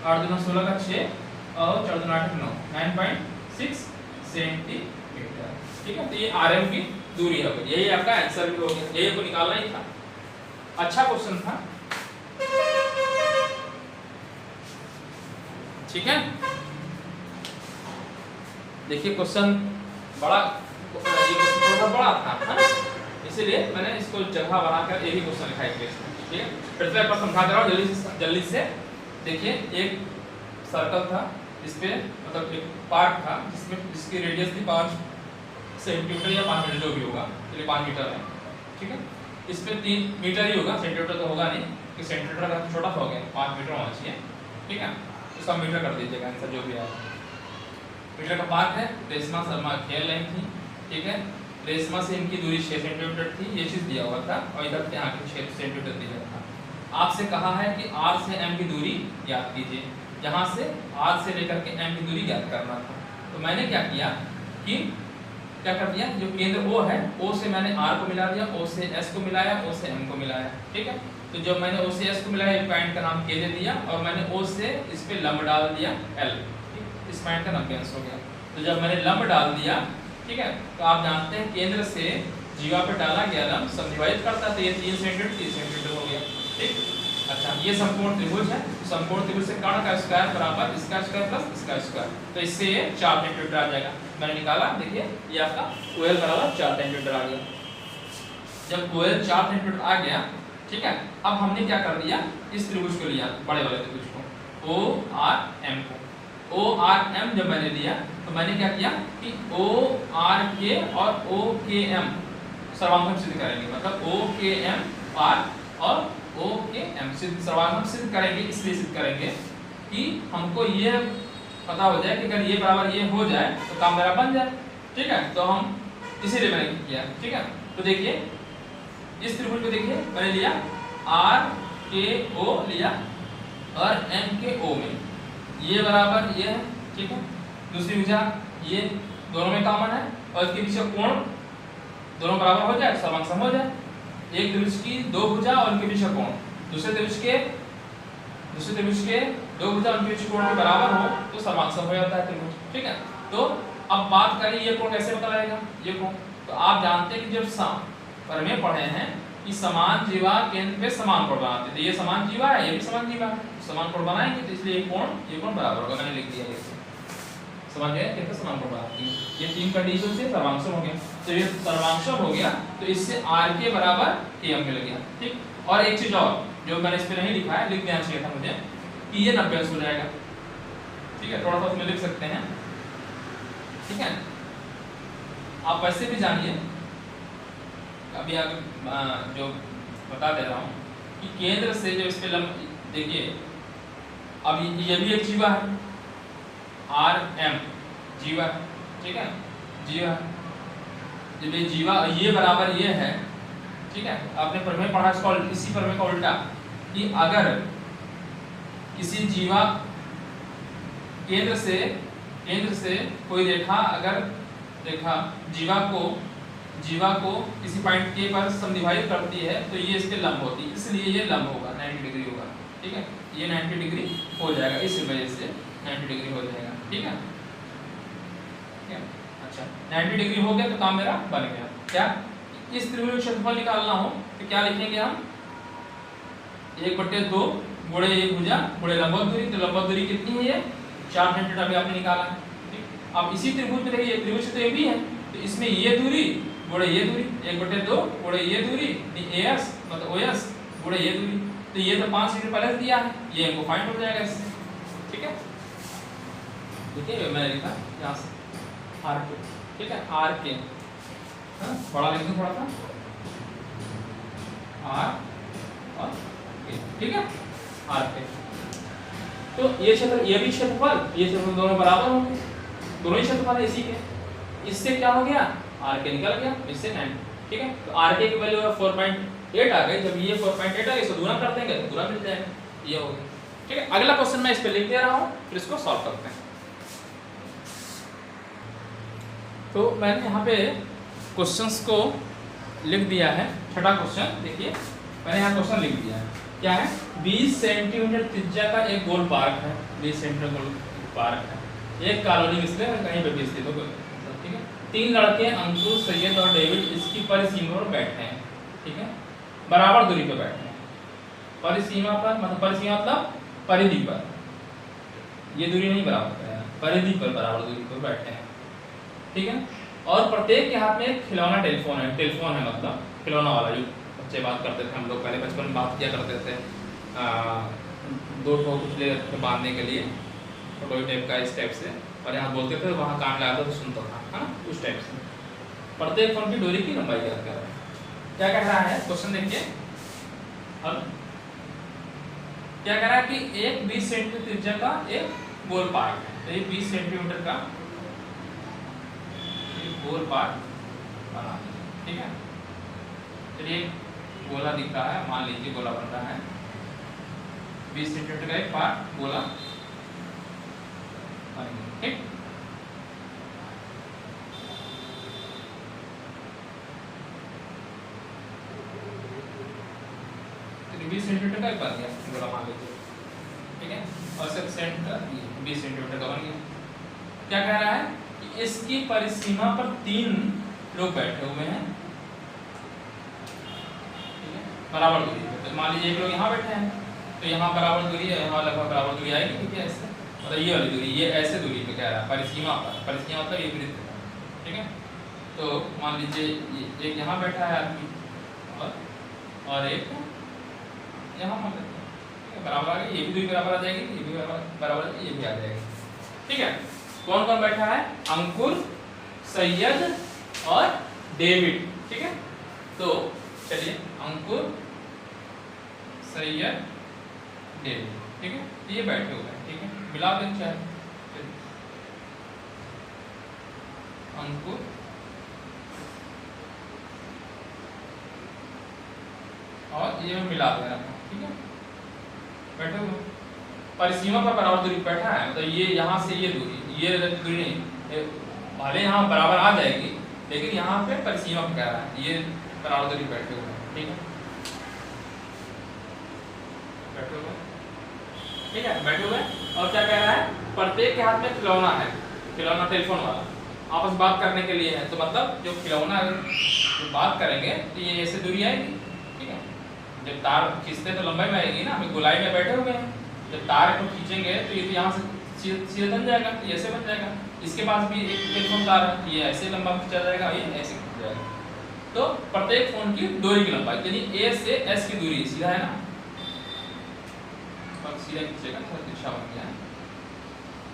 8 दूना 16 का 6 और 4 दूना 8 9, 9.6 सेंटीमीटर, ठीक है। तो ये RM की दूरी है, यही आपका आंसर भी हो गया, यही आपको निकालना ही था। अच्छा क्वेश्चन था, ठीक है। देखिए क्वेश्चन बड़ा, ये क्वेश्चन थोड़ा बड़ा था, है ना, इसीलिए मैंने इसको जगह बनाकर एक ही क्वेश्चन लिखा है, ठीक है। फिर से एक बार समझा दे रहा हूँ जल्दी से। देखिए एक सर्कल था, इस पे मतलब एक पार्ट था जिसकी रेडियस थी 5 सेंटीमीटर या 5 मीटर जो भी होगा, चलिए 5 मीटर है, ठीक है। इस पे 3 मीटर ही होगा, सेंटीमीटर तो होगा नहीं, कि सेंटीमीटर का छोटा सा हो गया, 5 मीटर होना चाहिए, ठीक है। उसका मीटर कर दीजिएगा आंसर जो भी है। मीटर का पार्ट है, रेशमा शर्मा खेल रही थी, ठीक है। रेशमा से इनकी दूरी 6 सेंटीमीटर थी, ये चीज़ दिया हुआ था, और इधर यहाँ की 6 सेंटीमीटर दिया था। आपसे कहा है कि R से M की दूरी ज्ञात कीजिए, यहाँ से R से लेकर के M की दूरी ज्ञात करना था। तो मैंने क्या किया कि क्या कर दिया, जो केंद्र O है, O से मैंने R को मिला दिया, O से S को मिलाया, O से M को मिलाया, ठीक है। तो जब मैंने O से S को मिलाया, एक पॉइंट का नाम K दे दिया, और मैंने O से इस पे लंब डाल दिया L, ठीक। इस पॉइंट का 90 अंश हो गया। तो जब मैंने लंब डाल दिया, ठीक है, तो आप जानते हैं केंद्र से जीवा पे डाला गया लंब समविभाजित करता है, तो ये 3 सेंटीमीटर हो गया, ठीक। अच्छा, ये संपूर्ण त्रिभुज है, संपूर्ण त्रिभुज से कर्ण का स्क्वायर बराबर इसका स्क्वायर प्लस इसका स्क्वायर, तो इससे ये 4 सेंटीमीटर आ जाएगा। मैंने निकाला, देखिए ये आपका OL बराबर 4 सेंटीमीटर आ गया। जब OL 4 सेंटीमीटर आ गया, ठीक है, अब हमने क्या कर दिया, इस त्रिभुज को लिया, बड़े वाले त्रिभुज को, ओ आर एम को। ओ आर एम जब मैंने लिया तो मैंने क्या किया कि ओ आर के और ओ के एम सर्वांगम सिद्ध करेंगे, मतलब ओ के एम आर और ओ के एम सिद्ध सर्वांगम सिद्ध करेंगे। इसलिए सिद्ध करेंगे कि हमको ये पता हो जाए कि अगर ये बराबर ये हो जाए तो काम मेरा बन जाए। ठीक है, तो हम इसीलिए मैंने किया। ठीक है, तो देखिए इस त्रिभुज को देखिए, मैंने लिया आर के ओ लिया और एम के ओ में, ये बराबर ये है। ठीक है, दूसरी भुजा ये दोनों में कॉमन है और इसके पीछे कोण दोनों बराबर हो जाए, सर्वांग सम हो जाए। एक त्रिभुज की दो भुजा और उनके पीछे कोण, दूसरे त्रिभुज के दो भुजा उनके बीच कोण के बराबर हो तो सर्वांग सम हो जाता है त्रिभुज। ठीक है, तो अब बात करें ये कोण कैसे पता लगेगा। ये कोण तो आप जानते हैं कि जब प्रमेय पढ़े हैं कि समान जीवा केंद्र पे समान कोण बनाते, तो ये समान जीवा है, ये भी समान जीवा है, समान कोण बनाएंगे तो इसलिए ये कोण बराबर होगा। मैंने लिख दिया है, समझ गए, केंद्र समान कोण बनाते हैं। ये तीन कंडीशन से सर्वांशम हो गया, तो ये सर्वांशम हो गया तो इससे आर के बराबर एम मिल गया। ठीक, और एक चीज और जो मैंने इस पे नहीं लिखा है, लिख देना चाहिए था मुझे कि ये 90 अंश हो जाएगा। ठीक है, थोड़ा सा उसमें लिख सकते हैं। ठीक है, आप वैसे भी जानिए, अभी आगे जो बता दे रहा हूँ कि केंद्र से जो इस पे देखिए, अब ये भी एक जीवा है, आर एम जीवा है। ठीक है, जीवा जब ये जीवा ये बराबर ये है। ठीक है, आपने प्रमेय पढ़ा इसका, इसी प्रमेय का उल्टा कि अगर किसी जीवा केंद्र से कोई रेखा अगर जीवा को किसी पॉइंट के पर समद्विभाजित करती है तो ये इसके लंब होती है, इसलिए ये लंब होगा, 90 डिग्री होगा। ठीक है, ये 90 डिग्री हो जाएगा, इस वजह से 90 डिग्री हो जाएगा। ठीक है, अच्छा 90 डिग्री हो गया तो काम मेरा बन गया। क्या इस त्रिभुज का क्षेत्रफल निकालना हो तो क्या लिखेंगे हम, 1/2 गुणे ये भुजा गुणे लंबवत दूरी, तो लंबवत दूरी कितनी है, ये 4 सेंटीमीटर अभी आपने निकाला है। ठीक, अब इसी त्रिभुज में देखिए, त्रिभुज तो ये भी है, तो इसमें ये दूरी गुणे ये दूरी, 1/2 गुणे ये दूरी एस मतलब ओएस गुणे ये दूरी, तो ये तो 5 सेंटीमीटर पहले दिया है, ये हमको फाइंड हो जाएगा इससे। ठीक है, देखिए मैंने लिखा यहाँ से आर के। ठीक है, आर के बड़ा लिख दूं थोड़ा सा, आर और के। ठीक है, आर के, तो ये क्षेत्र ये भी क्षेत्रफल ये क्षेत्रफल दोनों बराबर होंगे, दोनों ही क्षेत्रफल है इसी के, इससे क्या हो गया आर के निकल गया, इससे 9। ठीक है, तो आर के की वैल्यू 4.8 आ गई, जब ये 4.8 आ गई इसको गुणा कर देंगे तो पूरा मिल जाएगा, ये हो गया। ठीक है, अगला क्वेश्चन मैं इस पे लिख दे रहा हूँ, फिर इसको सॉल्व करते हैं। तो मैंने यहाँ पे क्वेश्चंस को लिख दिया है। छठा क्वेश्चन देखिए, मैंने यहाँ क्वेश्चन लिख दिया है, क्या है, 20 सेंटीमीटर त्रिज्या का एक गोल पार्क है, 20 सेंटीमीटर गोल पार्क है, एक कॉलोनी इसमें कहीं पे भी स्थित हो। ठीक है, 3 लड़के अंकुर, सैयद और डेविड इसकी परिसीमा पर बैठे हैं। ठीक है, बराबर दूरी पर बैठे हैं, परिसीमा पर मतलब परिसीमा मतलब परिधि पर, ये दूरी नहीं बराबर है, परिधि पर बराबर दूरी पर बैठे हैं। ठीक है, और प्रत्येक के हाथ में एक खिलौना टेलीफोन है मतलब खिलौना वाला, जो बच्चे बात करते थे, हम लोग पहले बचपन में बात किया करते थे, 2 ठो पुतले बांधने के लिए, फोटो टाइप का इस टाइप से, और यहाँ बोलते थे वहाँ कान लगाता तो सुनता था, है ना, उस टाइप से। प्रत्येक फोन की डोरी की लंबाई ज्ञात कर रहा है। क्या कह रहा है क्वेश्चन देखिए, अब क्या कह रहा है कि एक 20 सेंटीमीटर त्रिज्या का एक गोल पार्क है, तो ये 20 सेंटीमीटर का गोल पार्क बना। ठीक है, चलिए गोला दिख रहा है, मान लीजिए गोला बन रहा है, 20 सेंटीमीटर का एक पार्क गोला। ठीक, तो 20 सेंटीमीटर का बन गया गोला मान लीजिए। ठीक है, और सब सेंटर 20 सेंटीमीटर का बन गया। क्या कह रहा है कि इसकी परिसीमा पर 3 लोग बैठे हुए हैं। ठीक है, बराबर दूरी पे, तो मान लीजिए एक लोग यहाँ बैठे हैं, तो यहाँ बराबर दूरी है, यहाँ लगभग बराबर दूरी आएगी। ठीक है, ऐसे मतलब ये वाली दूरी, ये ऐसे दूरी पे कह रहा है परिसीमा पर, परिसीमा मतलब ये वृत्त। ठीक है, तो मान लीजिए एक यहाँ बैठा है आदमी और एक यहाँ मान लेते हैं। है, बराबर आ गई, ये भी दूरी बराबर आ जाएगी, ये भी बराबर आ जाएगी, ये भी आ जाएगी। ठीक है, कौन कौन बैठा है? अंकुर, सैयद और डेविड। ठीक है, तो चलिए अंकुर, सैयद, डेविड, ठीक है, ये बैठे हुए हैं। ठीक है, मिला दें चाहे, अंकुर, और ये मैं मिला दे रहा हूँ। ठीक है, बैठे हुए परिसीमा पर बराबर दूरी बैठा है, मतलब ये यहाँ से ये दूरी नहीं, भले यहाँ बराबर आ जाएगी, लेकिन यहाँ पे परिसीमा पर कह रहा है, ये बराबर दूरी बैठे हुए हैं। ठीक है, बैठे हुए, ठीक है, बैठे हुए। और क्या कह रहा है? प्रत्येक के हाथ में खिलौना है, खिलौना टेलीफोन वाला, आपस में बात करने के लिए है। तो मतलब जो खिलौना जो बात करेंगे तो ये ऐसे दूरी आएगी। ठीक है, जब तार खींचते तो लंबाई में आएगी ना, हम गोलाई में बैठे हुए हैं, जब तार को खींचेंगे तो ये तो यहाँ से सीधे बन जाएगा, तो ऐसे बन जाएगा। इसके पास भी एक टेलीफोन तार है, ये ऐसे लंबा खींचा जाएगा, ये ऐसे खींच जाएगा। तो प्रत्येक फोन की दूरी की लंबाई, यानी ए से एस की दूरी सीधा है ना, सीधा खींचेगा, दिशा बन गया है।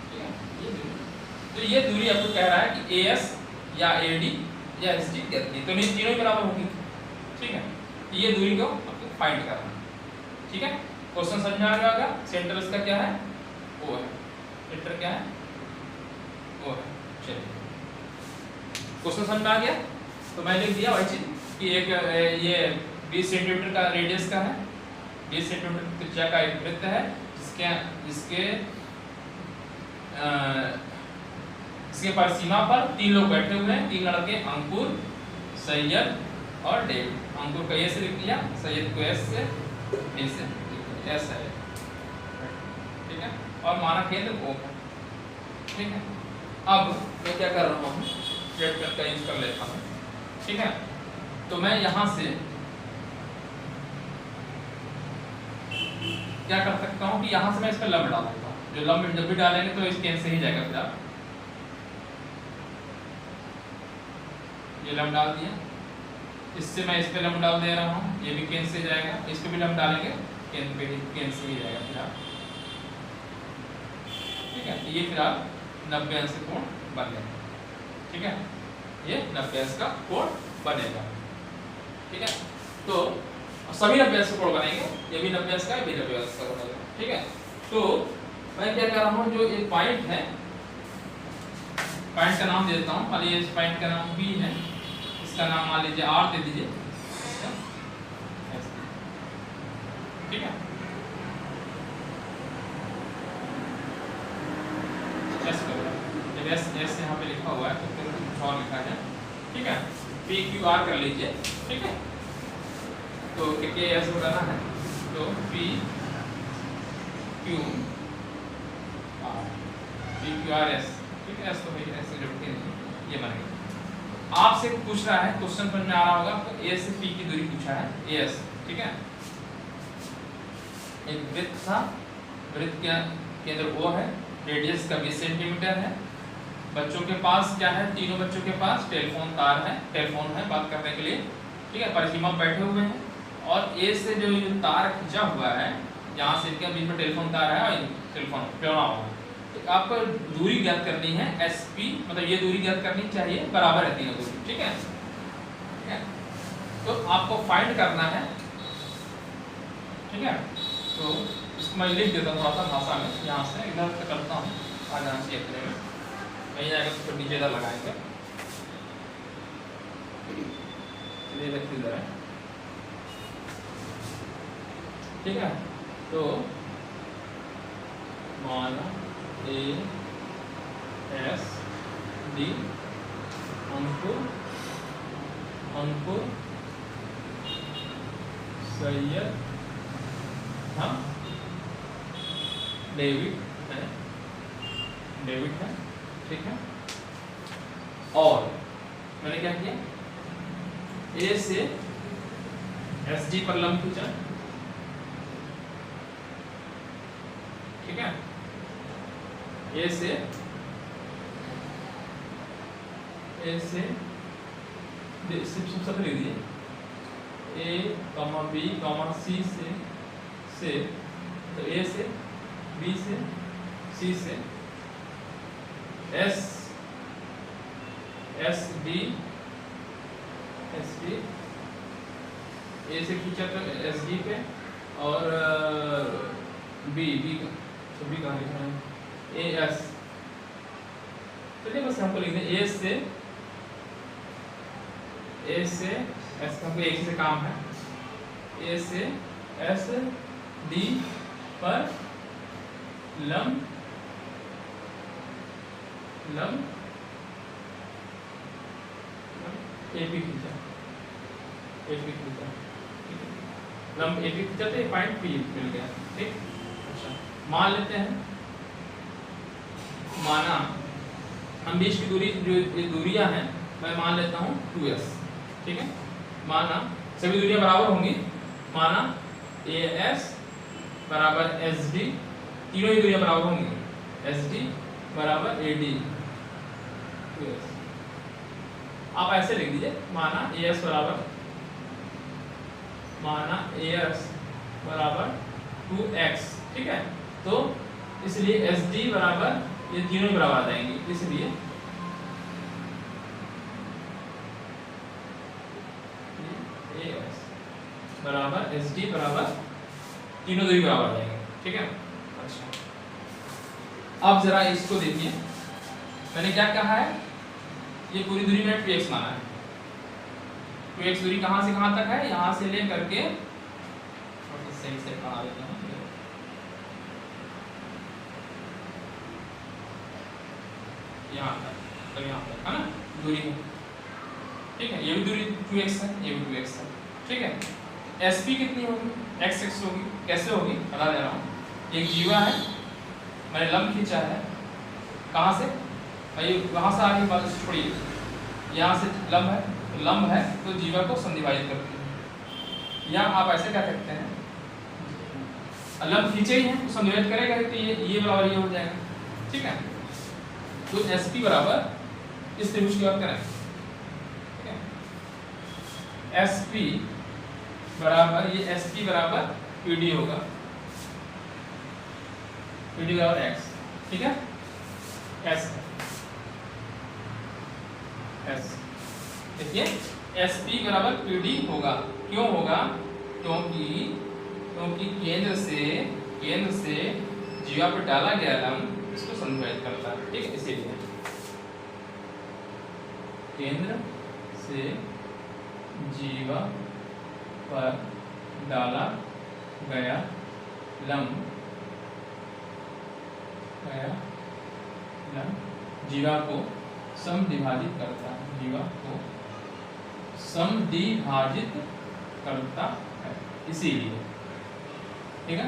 ठीक है, ये दूरी, तो ये दूरी आपको कह रहा है कि ए एस या ए डी या एस डी कहती है, तो नहीं तीनों बराबर होगी। ठीक है, ये दूरी को आपको फाइंड करना है। ठीक है, क्वेश्चन समझ में आ गया होगा। सेंटर इसका क्या है? ओ है, सेंटर क्या है? ओ है। चलिए, क्वेश्चन समझ में आ गया, तो मैं लिख दिया वही चीज कि एक ये 20 सेंटीमीटर का रेडियस का है, 20 सेंटीमीटर त्रिज्या का एक वृत्त है, जिसके परिसीमा पर 3 लोग बैठे हुए हैं, 3 लड़के, अंकुर, सैयद और डेविड। अंकुर को ए से लिख लिया, सैयद को एस से, डी से, एस है। ठीक है, और माना केंद्र ओ है। ठीक है, अब मैं क्या कर रहा हूँ, रेड पेन का यूज कर लेता हूँ। ठीक है, तो मैं यहाँ से क्या कर सकता हूँ कि यहाँ से मैं इस पर लंब डाल देता हूँ, जो लंब जब भी डालेंगे तो इस केंद्र से ही जाएगा। फिर आप ये लंब डाल दिया, इससे मैं इस पे लंब डाल दे रहा हूँ, ये भी केंद्र से जाएगा, इस पे भी लंब डालेंगे, केंद्र पे ही, केंद्र से ही जाएगा फिर आप। ठीक है, ये फिर आप 90 अंश कोण बनेगा। ठीक है, ये 90 अंश का कोण बनेगा। ठीक है, तो सभी 90 अंश का कोण बनेंगे, ये भी 90 अंश का, ये भी 90 अंश का बनेगा। ठीक है, तो मैं क्या कर रहा हूँ, जो एक पॉइंट है, पॉइंट का नाम देता हूँ, मान लीजिए इस पॉइंट का नाम बी है, इसका नाम मान लीजिए आर दे दीजिए। ठीक है, जब एस यहाँ पे लिखा हुआ है तो फिर कुछ और लिखा है। ठीक है, पी क्यू आर कर लीजिए। ठीक है, तो के एस बनाना है, तो P Q R, P Q R S. ठीक है, एस तो भाई ऐसे लिखते नहीं, ये बनेगा। आपसे पूछ रहा है, क्वेश्चन समझ में आ रहा होगा, तो ए से पी की दूरी पूछा है, ए एस। ठीक है, एक वृत्त था, वृत्त के केंद्र ओ है, रेडियस का 20 सेंटीमीटर है। बच्चों के पास क्या है? तीनों बच्चों के पास टेलीफोन तार है, टेलीफोन है बात करने के लिए। ठीक है, परिसीमा बैठे हुए हैं, और ए से जो तार खींचा हुआ है, यहाँ से इनके बीच में टेलीफोन तार है और टेलीफोन जोड़ा हुआ है, तो आपको दूरी ज्ञात करनी है, एस पी, मतलब ये दूरी ज्ञात करनी चाहिए, बराबर है तीनों दूरी। ठीक है, ठीक है, तो आपको फाइंड करना है। ठीक है, तो इसको मैं लिख देता हूँ थोड़ा सा भाषा में, यहाँ से इधर से करता हूँ, आ जाना चाहिए अपने में, नहीं आएगा तो फिर नीचे इधर लगाएंगे। चलिए देखते इधर है। ठीक है, तो माना ए एस डी, अंकुर, अंकुर, सैयद, हाँ, डेविड है, डेविड है। ठीक है, और मैंने क्या किया, ए से एस डी पर लंब खींचा। ठीक है, ए से सब लिख दिए, ए कॉमा बी कॉमा सी से तो ए से, बी से, सी से, एस डी, ए से खींचा तो एस डी पे, और बी कहाँ लिखा है, ए एस। चलिए बस हमको लिख दें ए से एस, हमको एक ही से काम है, ए से एस डी पर लंब एपी खींचा, लंब एपी खींचा तो पॉइंट पी मिल गया। ठीक, अच्छा मान लेते हैं, माना हम बीच की दूरी जो ये दूरियां हैं मैं मान लेता हूँ 2s। ठीक है, माना सभी दूरियां बराबर होंगी, माना AS बराबर SD, तीनों ही दूरियां बराबर होंगी, SD बराबर AD 2s। आप ऐसे लिख दीजिए, माना AS बराबर 2x। ठीक है, तो इसलिए SD बराबर, ये तीनों ही बराबर आ जाएंगे, इसलिए AS बराबर SD बराबर, तीनों दूरी बराबर आ जाएंगे। ठीक है, अच्छा अब जरा इसको देखिए, मैंने क्या कहा है, ये पूरी दूरी में 2x माना है। 2x दूरी कहाँ से कहाँ तक है, यहाँ से ले करके, सही से बना देता हूँ, यहाँ तक, तो यहाँ तक है ना दूरी है। ठीक है, ये भी दूरी 2x है, ये भी 2x है। ठीक है, SP कितनी होगी, x होगी, कैसे होगी बता दे रहा हूँ। एक जीवा है, मैंने लंब खींचा है, कहाँ से भाई, वहाँ से आगे बात छोड़िए, यहाँ से लंब है तो जीवा को समद्विभाजित करती है। यहाँ आप ऐसे क्या कहते हैं, लंब खींचे ही है तो समद्विभाजित करेगा तो ये बराबर ये हो जाएगा। ठीक है, तो SP बराबर इस त्रिभुज की बात करें, ठीक है, SP बराबर, ये SP बराबर PD होगा, PD बराबर x। ठीक है, S देखिए SP बराबर PD होगा, क्यों होगा, क्योंकि केंद्र से जीवा पर डाला गया लंब इसको समद्विभाजित करता है। ठीक है, इसीलिए केंद्र से जीवा पर डाला गया लंब जीवा को समद्विभाजित करता है, जीवा को समद्विभाजित करता है, इसीलिए। ठीक है,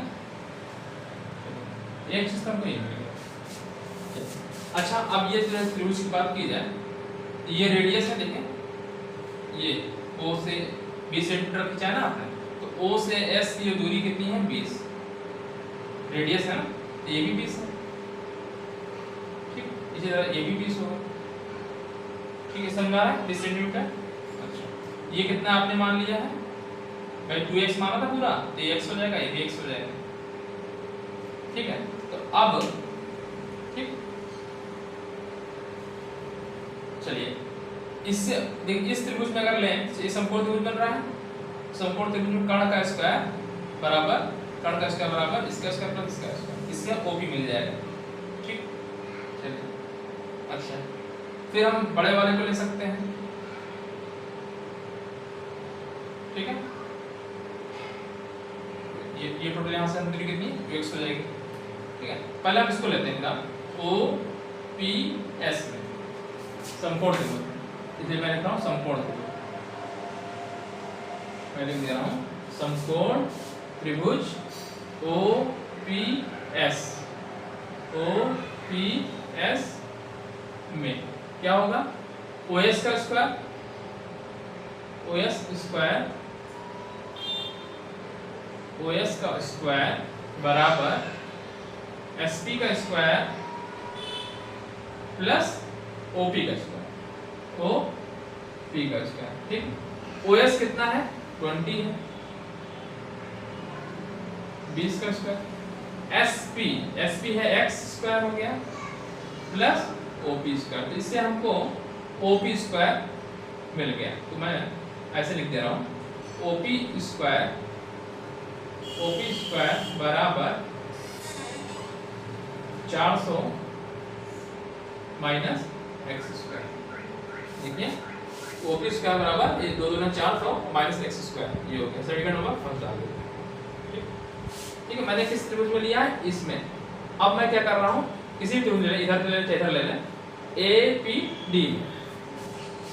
एक चीज हमको ये मिल गया। अच्छा अब ये त्रिभुज की बात की जाए, ये रेडियस है, देखें ये O से 20 सेंटीमीटर खींचा है ना आपने, तो O से S की दूरी कितनी है 20, रेडियस है ना, ये भी 20 है। ठीक, इसी तरह ये भी 20 होगा। ठीक है, समझ में आ रहा है 20 सेंटीमीटर। अच्छा ये कितना आपने मान लिया है भाई, 2x माना था पूरा, तो ये x हो जाएगा, ये भी x हो जाएगा। ठीक है, तो अब ठीक, चलिए इससे देखिए, इस त्रिभुज में अगर लें तो ये समकोण त्रिभुज बन रहा है, समकोण त्रिभुज में कर्ण का स्क्वायर बराबर, कर्ण का स्क्वायर बराबर इसका स्क्वायर प्लस इसका स्क्वायर, इससे OP मिल जाएगा। ठीक, चलिए अच्छा फिर हम बड़े वाले को ले सकते हैं। ठीक है, ये टोटल यहाँ से दूरी कितनी 2x हो जाएगी। ठीक है, पहले हम इसको लेते हैं OPS में समकोण त्रिभुज, इसलिए मैं लिख रहा हूँ समकोण त्रिभुज, मैं लिख दे रहा हूँ समकोण त्रिभुज OPS में क्या होगा, OS का स्क्वायर बराबर SP का स्क्वायर प्लस OP का स्क्वायर। ठीक, OS कितना है 20 है, 20 का स्क्वायर एस पी है एक्स स्क्वायर हो गया प्लस ओपी स्क्वायर, तो इससे हमको ओपी स्क्वायर मिल गया। तो मैं ऐसे लिख दे रहा हूँ ओपी स्क्वायर बराबर 400 माइनस एक्स स्क्वायर। देखिए ओपी स्क्वायर बराबर ये 2 दूना 400 माइनस एक्स स्क्वायर, ये हो गया सेकंड नंबर फर्स्ट डाल दिया। ठीक है, मैंने किस त्रिभुज में लिया है इसमें। अब मैं क्या कर रहा हूँ, किसी भी त्रिभुज ले, इधर ले ले इधर ले ले, ए पी डी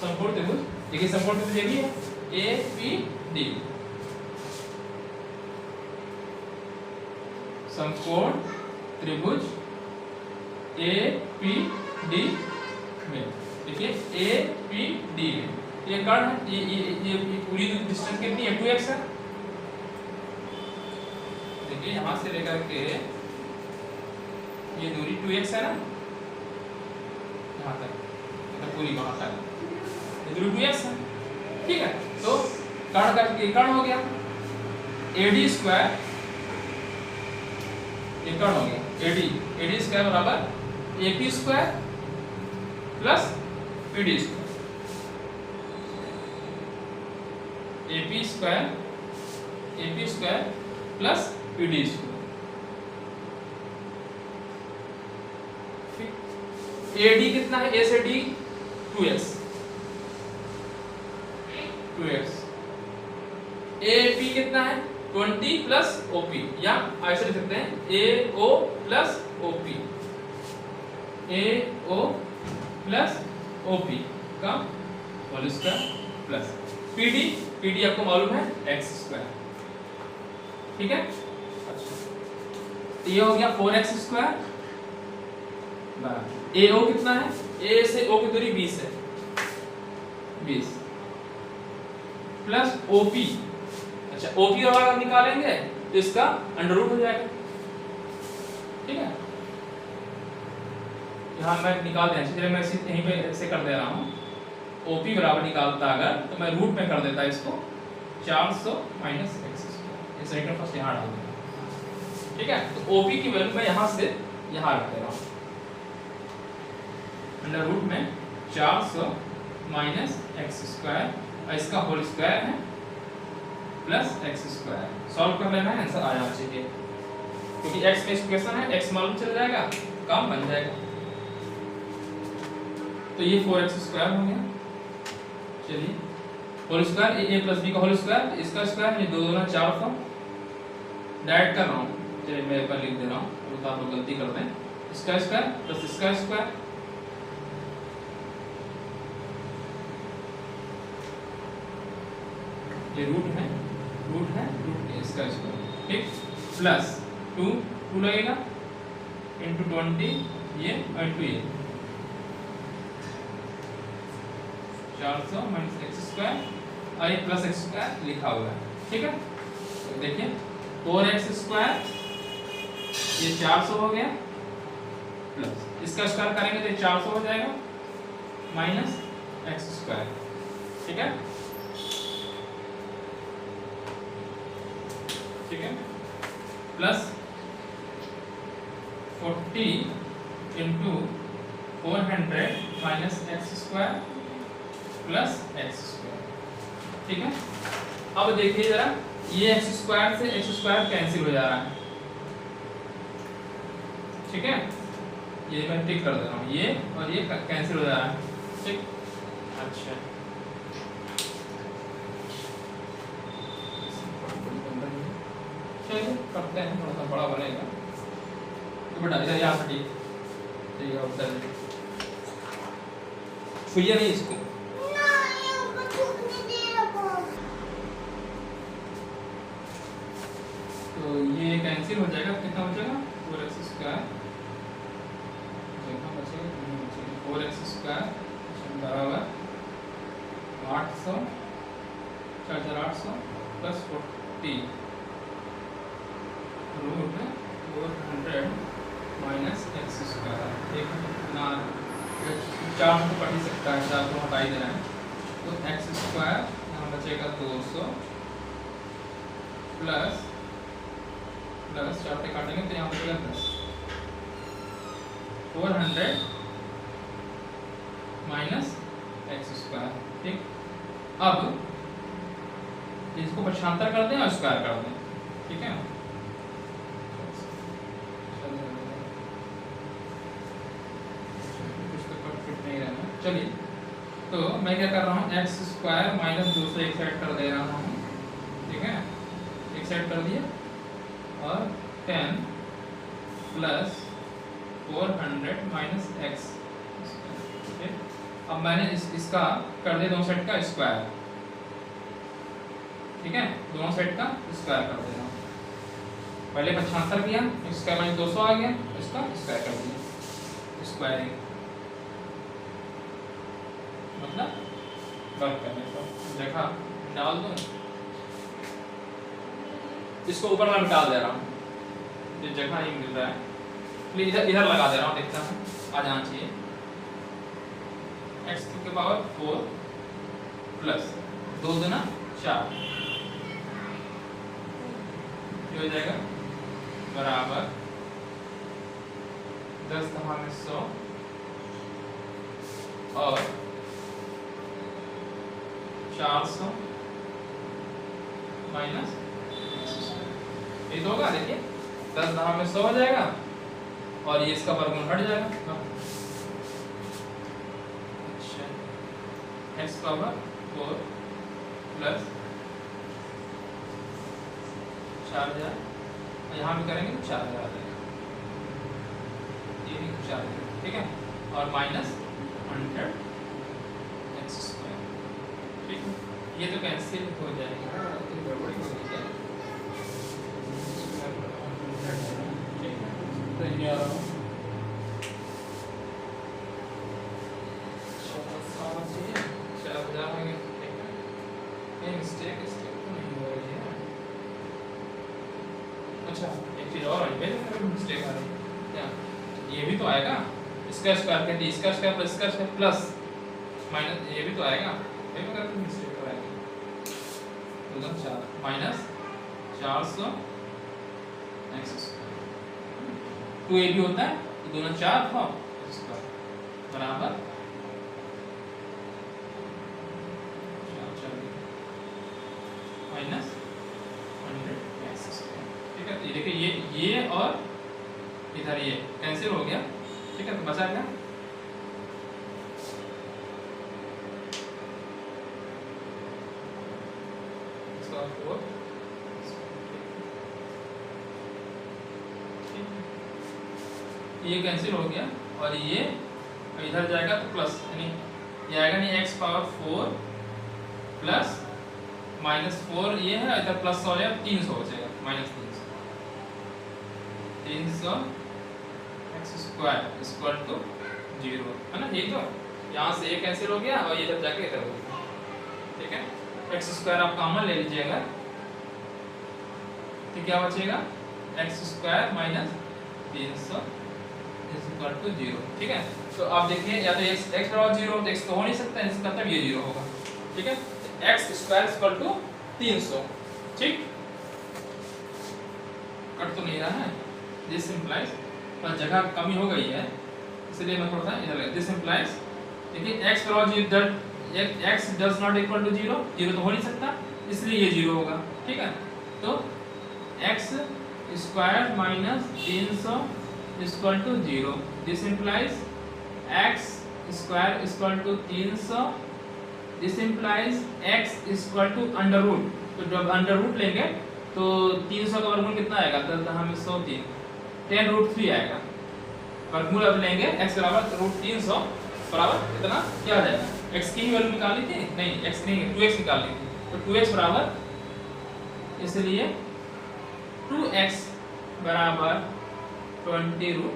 समकोण त्रिभुज। देखिए समकोण त्रिभुज ये भी है ए पी डी, समकोण त्रिभुज ए पी डी में। देखिए ए पी डी में ये कर्ण है, ये पूरी डिस्टेंस कितनी है 2x है। देखिए यहां से लेकर के ये दूरी 2x है ना, यहां तक मतलब पूरी वहां तक ये दूरी 2x है। ठीक है, तो कर्ण का ये कर्ण हो गया AD स्क्वायर, ये कर्ण हो गया AD स्क्वायर बराबर AP square plus PD square. AP square plus PD square. AD कितना है, A से D 2x, AP कितना है 20 प्लस OP, या ऐसे लिख सकते हैं AO plus OP, AO plus OP का होल स्क्वायर प्लस PD आपको मालूम है x स्क्वायर। ठीक है, अच्छा तो ये हो गया 4x स्क्वायर। AO कितना है, A से O की दूरी 20 है, 20 प्लस OP। अच्छा OP और अगर निकालेंगे तो इसका अंडर रूट हो जाएगा। ठीक है, यहाँ मैं निकाल देना चाहिए, मैं इसे यहीं पे ऐसे कर दे रहा हूँ। OP बराबर निकालता अगर तो मैं रूट में कर देता इसको 400 माइनस एक्स स्क्वायर, इस सेकंड फर्स्ट यहाँ डाल देता। ठीक है, तो OP की वैल्यू मैं यहाँ से यहाँ रख दे रहा हूँ, अंडर रूट में 400 माइनस एक्स स्क्वायर और इसका होल स्क्वायर है प्लस एक्स स्क्वायर। सॉल्व कर लेना है, आंसर आ जाना चाहिए, क्योंकि x में इक्वेशन है, x मालूम चल जाएगा, काम बन जाएगा। तो ये 4x स्क्वायर हो गया। चलिए whole square a plus b का होल स्क्वायर, इसका स्क्वायर, ये 2 दूना 400 डायरेक्ट कर रहा हूँ। चलिए मैं ऊपर लिख दे रहा हूँ, तो आप लोग गलती करते हैं, इसका स्क्वायर प्लस इसका स्क्वायर, ये रूट है इसका स्क्वायर। ठीक, प्लस 2 लगेगा इंटू 20 ये इंटू ये 400 माइनस एक्स स्क्वायर और ये प्लस एक्स स्क्वायर लिखा हुआ है। ठीक है, तो देखिए 4x स्क्वायर ये 400 हो गया प्लस इसका स्क्वायर करेंगे तो ये 400 हो जाएगा माइनस एक्स स्क्वायर। ठीक है, ठीक है, plus 40 into 400 minus x square plus x square. ठीक है, अब देखिए जरा, ये एक्स स्क्वायर से एक्स स्क्वायर कैंसिल हो जा रहा है। ठीक है, ये मैं टिक कर दे रहा हूँ, ये और ये कैंसिल हो जा रहा है। ठीक, अच्छा चलिए करते हैं, थोड़ा सा बड़ा बनेगा। तो बेटा इधर यहाँ से ठीक है, उधर छुइए नहीं इसको। तो ये कैंसिल हो जाएगा, कितना बचेगा 4x स्क्वायर, 4x स्क्वायर बराबर 800 plus 40 root 400 minus x square. एक ना 4 को पढ़ ही सकता है, 4 को हटा ही देना है, तो एक्स स्क्वायर यहाँ बचेगा 200 प्लस प्लस 4 से काटेंगे तो यहाँ बचेगा 10 400 माइनस एक्स स्क्वायर। ठीक, अब इसको पक्षांतर कर दें और स्क्वायर कर दें। ठीक है, कुछ तो परफेक्ट नहीं रहना। चलिए, तो मैं क्या कर रहा हूँ, एक्स स्क्वायर माइनस 2 से एक साइड कर दे रहा हूँ। ठीक है, एक साइड कर दिया और 10 प्लस 400 माइनस एक्स। अब मैंने इसका कर दिया दोनों साइड का स्क्वायर। ठीक है, दोनों साइड का स्क्वायर कर दे रहा हूँ। पहले पक्षांतर किया, इसका माइनस 200 आ गया, इसका स्क्वायर कर दिया। स्क्वायरिंग मतलब वर्क करने को जगह डाल दो, इसको ऊपर मैं डाल दे रहा हूँ, ये जगह नहीं मिल रहा है, इसलिए इधर लगा दे रहा हूँ। देखता हूँ आ जाना चाहिए। एक्स की पावर 4 प्लस 2 दूना 4 हो जाएगा बराबर 10 घात में 100 और 400 माइनस ये तो होगा। देखिए 10 घात में 100 हो जाएगा और ये इसका वर्गमूल हट जाएगा। अच्छा, एक्स पावर 4 प्लस 4000, यहाँ भी करेंगे तो 4000 आ जाएगा, ये भी 4000। ठीक है, और माइनस 100 एक्स स्क्वायर। ठीक है, ये तो कैंसिल हो जाएगा, गड़बड़ी हो गई है। ठीक है, तो ये आ रहा हूँ 4000 आ गया। ठीक है, ये मिस्टेक तो नहीं हो रही है। अच्छा, एक चीज और आई है, मिस्टेक आ रही है क्या, ये भी तो आएगा इसका स्क्वायर करके इसका स्क्वायर प्लस इसका स्क्वायर प्लस माइनस, ये भी तो आएगा, ये भी करके मिस्टेक हो आएगी। तो एकदम 4 माइनस 400 एक्स स्क्वायर, 2 ए भी होता है तो दोनों 4 था स्क्वायर बराबर 4 माइनस 100 एक्स स्क्वायर। ठीक है, ये देखिए ये और इधर ये कैंसिल हो गया। ठीक है, तो बचा क्या, इसका 4 ये कैंसिल हो गया और ये इधर जाएगा तो प्लस, यानी ये आएगा नहीं एक्स पावर 4 प्लस माइनस 4 ये है, इधर प्लस हो जाएगा 300 हो जाएगा minus 300 x square equal to 0 है ना। यही तो यहाँ से ये कैंसिल हो गया और ये जब जाके इधर हो गया। ठीक है, एक्स स्क्वायर आप कॉमन ले लीजिएगा तो क्या बचेगा, x square minus 300 equal to 0। ठीक है, तो आप देखिए या तो एक्स बराबर 0 तो एक्स तो हो नहीं सकता, इसका मतलब ये 0 होगा। ठीक है, एक्स स्क्वायर इक्वल टू 300। ठीक, कट तो नहीं रहा है, दिस इंप्लाइज पर जगह कमी हो गई है इसलिए मैं थोड़ा सा इधर लगा। दिस इंप्लाइज देखिए एक्स बराबर x does not equal to 0, 0 तो हो नहीं सकता इसलिए ये 0 होगा। ठीक है, तो x square minus 300 equal to 0, this implies x square equal to 300, this implies x equal to under root. तो जब अंडर रूट लेंगे तो 300 का वर्गमूल कितना आएगा, 10 हमें 103 10 रूट 3 आएगा। वर्गमूल अब लेंगे x बराबर रूट 300 बराबर कितना क्या आ जाएगा, x की वैल्यू निकाली थी, नहीं x नहीं 2x निकालनी थी, तो 2x बराबर इसलिए 2x बराबर 20 रूट,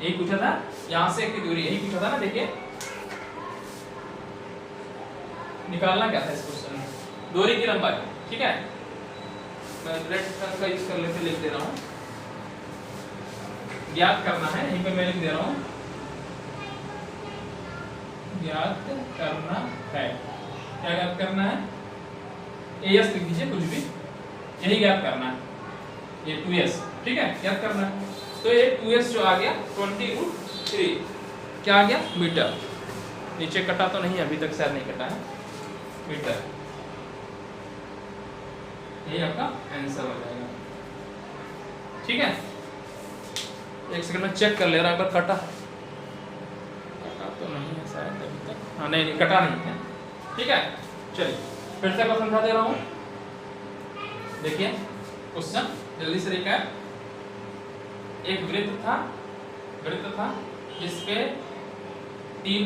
यही पूछा था, यहाँ से की दूरी यही पूछा था ना। देखिए निकालना क्या था इस क्वेश्चन में, दूरी की लंबाई। ठीक है, मैं रेड पेन का यूज कर लेके लिख दे रहा हूँ, ज्ञात करना है, यहीं पे मैं लिख दे रहा हूँ ज्ञात करना है। क्या ज्ञात करना है, एस लिख दीजिए कुछ भी, यही ज्ञात करना है। ये 2s, ठीक है, याद करना है। तो ये 2s जो आ गया 20√3 क्या आ गया मीटर। नीचे कटा तो नहीं, अभी तक शायद नहीं कटा है, मीटर। ये आपका आंसर हो जाएगा, ठीक है। एक सेकंड में चेक कर ले रहा, अगर कटा तो नहीं है शायद अभी तक, हाँ नहीं कटा नहीं है, ठीक है। चलिए फिर से समझा दे रहा हूँ, देखिए क्वेश्चन जल्दी से देखा है। एक वृत्त था जिसपे 3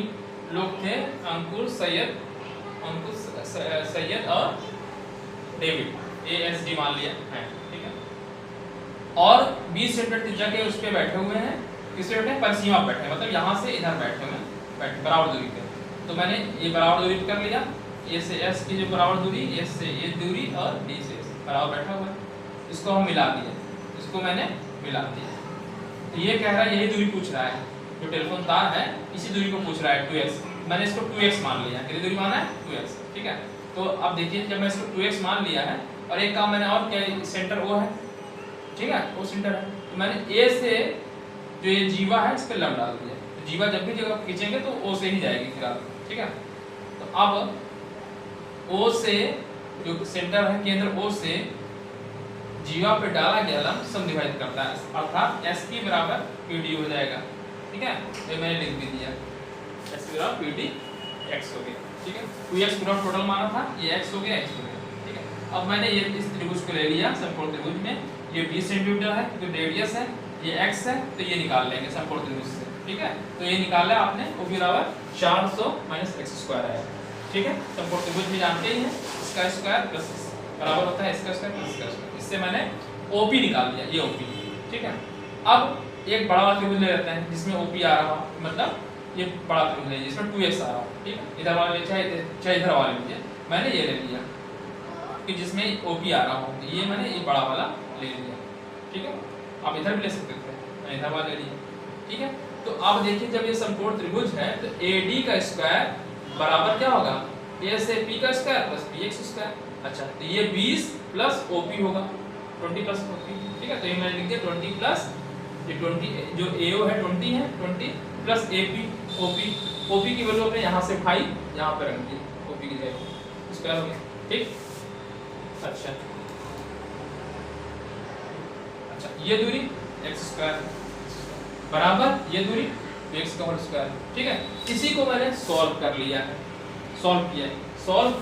लोग थे, अंकुर, सैयद और डेविड, ASD मान लिया है, ठीक है। और 20 सेंटीमीटर त्रिज्या के उस पे बैठे हुए हैं, किस पे बैठे, परिसीमा पे बैठे, मतलब यहाँ से इधर बैठे हुए हैं, बराबर दूरी पे। तो मैंने ये बराबर दूरी कर लिया, A से S की जो बराबर दूरी, S से A दूरी और D से S बराबर बैठा हुआ है, इसको हम मिला दिए, इसको मैंने मिला दिया। तो ये कह रहा है यही दूरी पूछ रहा है, जो टेलीफोन तार है इसी दूरी को पूछ रहा है 2x, मैंने इसको 2x मान लिया, कितनी दूरी माना है 2x, ठीक है। तो अब देखिए जब मैं इसको 2x मान लिया है, और एक काम मैंने और क्या, सेंटर O है, ठीक है, वो सेंटर है, तो मैंने A से जो ये जीवा है इस पे लंब डाल दिया। तो जीवा जब भी जगह खींचेंगे तो O से ही जाएगी फिलहाल, ठीक है। तो अब O से जो सेंटर है, केंद्र O से जीवा पे डाला गया लंब समद्विभाजित करता है, अर्थात SP बराबर PD हो जाएगा, ठीक है। ये मैंने लिख भी दिया, SP बराबर PD x हो गया, ठीक है। 2x पूरा टोटल माना था, ये x हो गया, x हो गया, ठीक है। अब मैंने ये इस त्रिभुज को ले लिया, समकोण त्रिभुज में ये 20 सेंटीमीटर है, तो रेडियस है, ये x है, तो ये निकाल लेंगे समकोण त्रिभुज से, ठीक है। तो ये निकाला आपने, वो बराबर 400 - x² है, ठीक है। समकोण त्रिभुज भी जानते ही हैं, इसका स्क्वायर प्लस बराबर होता है इसका स्क्वायर प्लस इसका स्क्वायर। इससे मैंने OP निकाल लिया, ये OP, ठीक है। अब एक बड़ा वाला त्रिभुज ले लेते हैं जिसमें OP आ रहा हो, मतलब ये बड़ा त्रिभुज है जिसमें 2x आ रहा हो, ठीक है। इधर वाला ले चाहे इधर वाला लीजिए, मैंने ये ले लिया कि जिसमें OP आ रहा हो, ये मैंने ये बड़ा वाला ले लिया, ठीक है। आप इधर भी ले सकते थे, मैं इधर वाला ले लिया, ठीक है। तो अब देखिए जब ये समकोण त्रिभुज है तो AD का स्क्वायर बराबर क्या होगा, A से P का स्क्वायर प्लस PX²। अच्छा, तो ये 20 प्लस OP होगा, 20 प्लस OP, ठीक है। तो ये मैंने लिख दिया 20 प्लस ये 20 जो AO है 20 है, 20 प्लस AP OP की वैल्यू अपने यहाँ से भाई यहाँ पे रख दी, OP की जगह स्क्वायर हो गया, ठीक। अच्छा ये दूरी x² बराबर ये दूरी x का होल स्क्वायर, ठीक है। इसी को मैंने सॉल्व कर लिया है, सॉल्व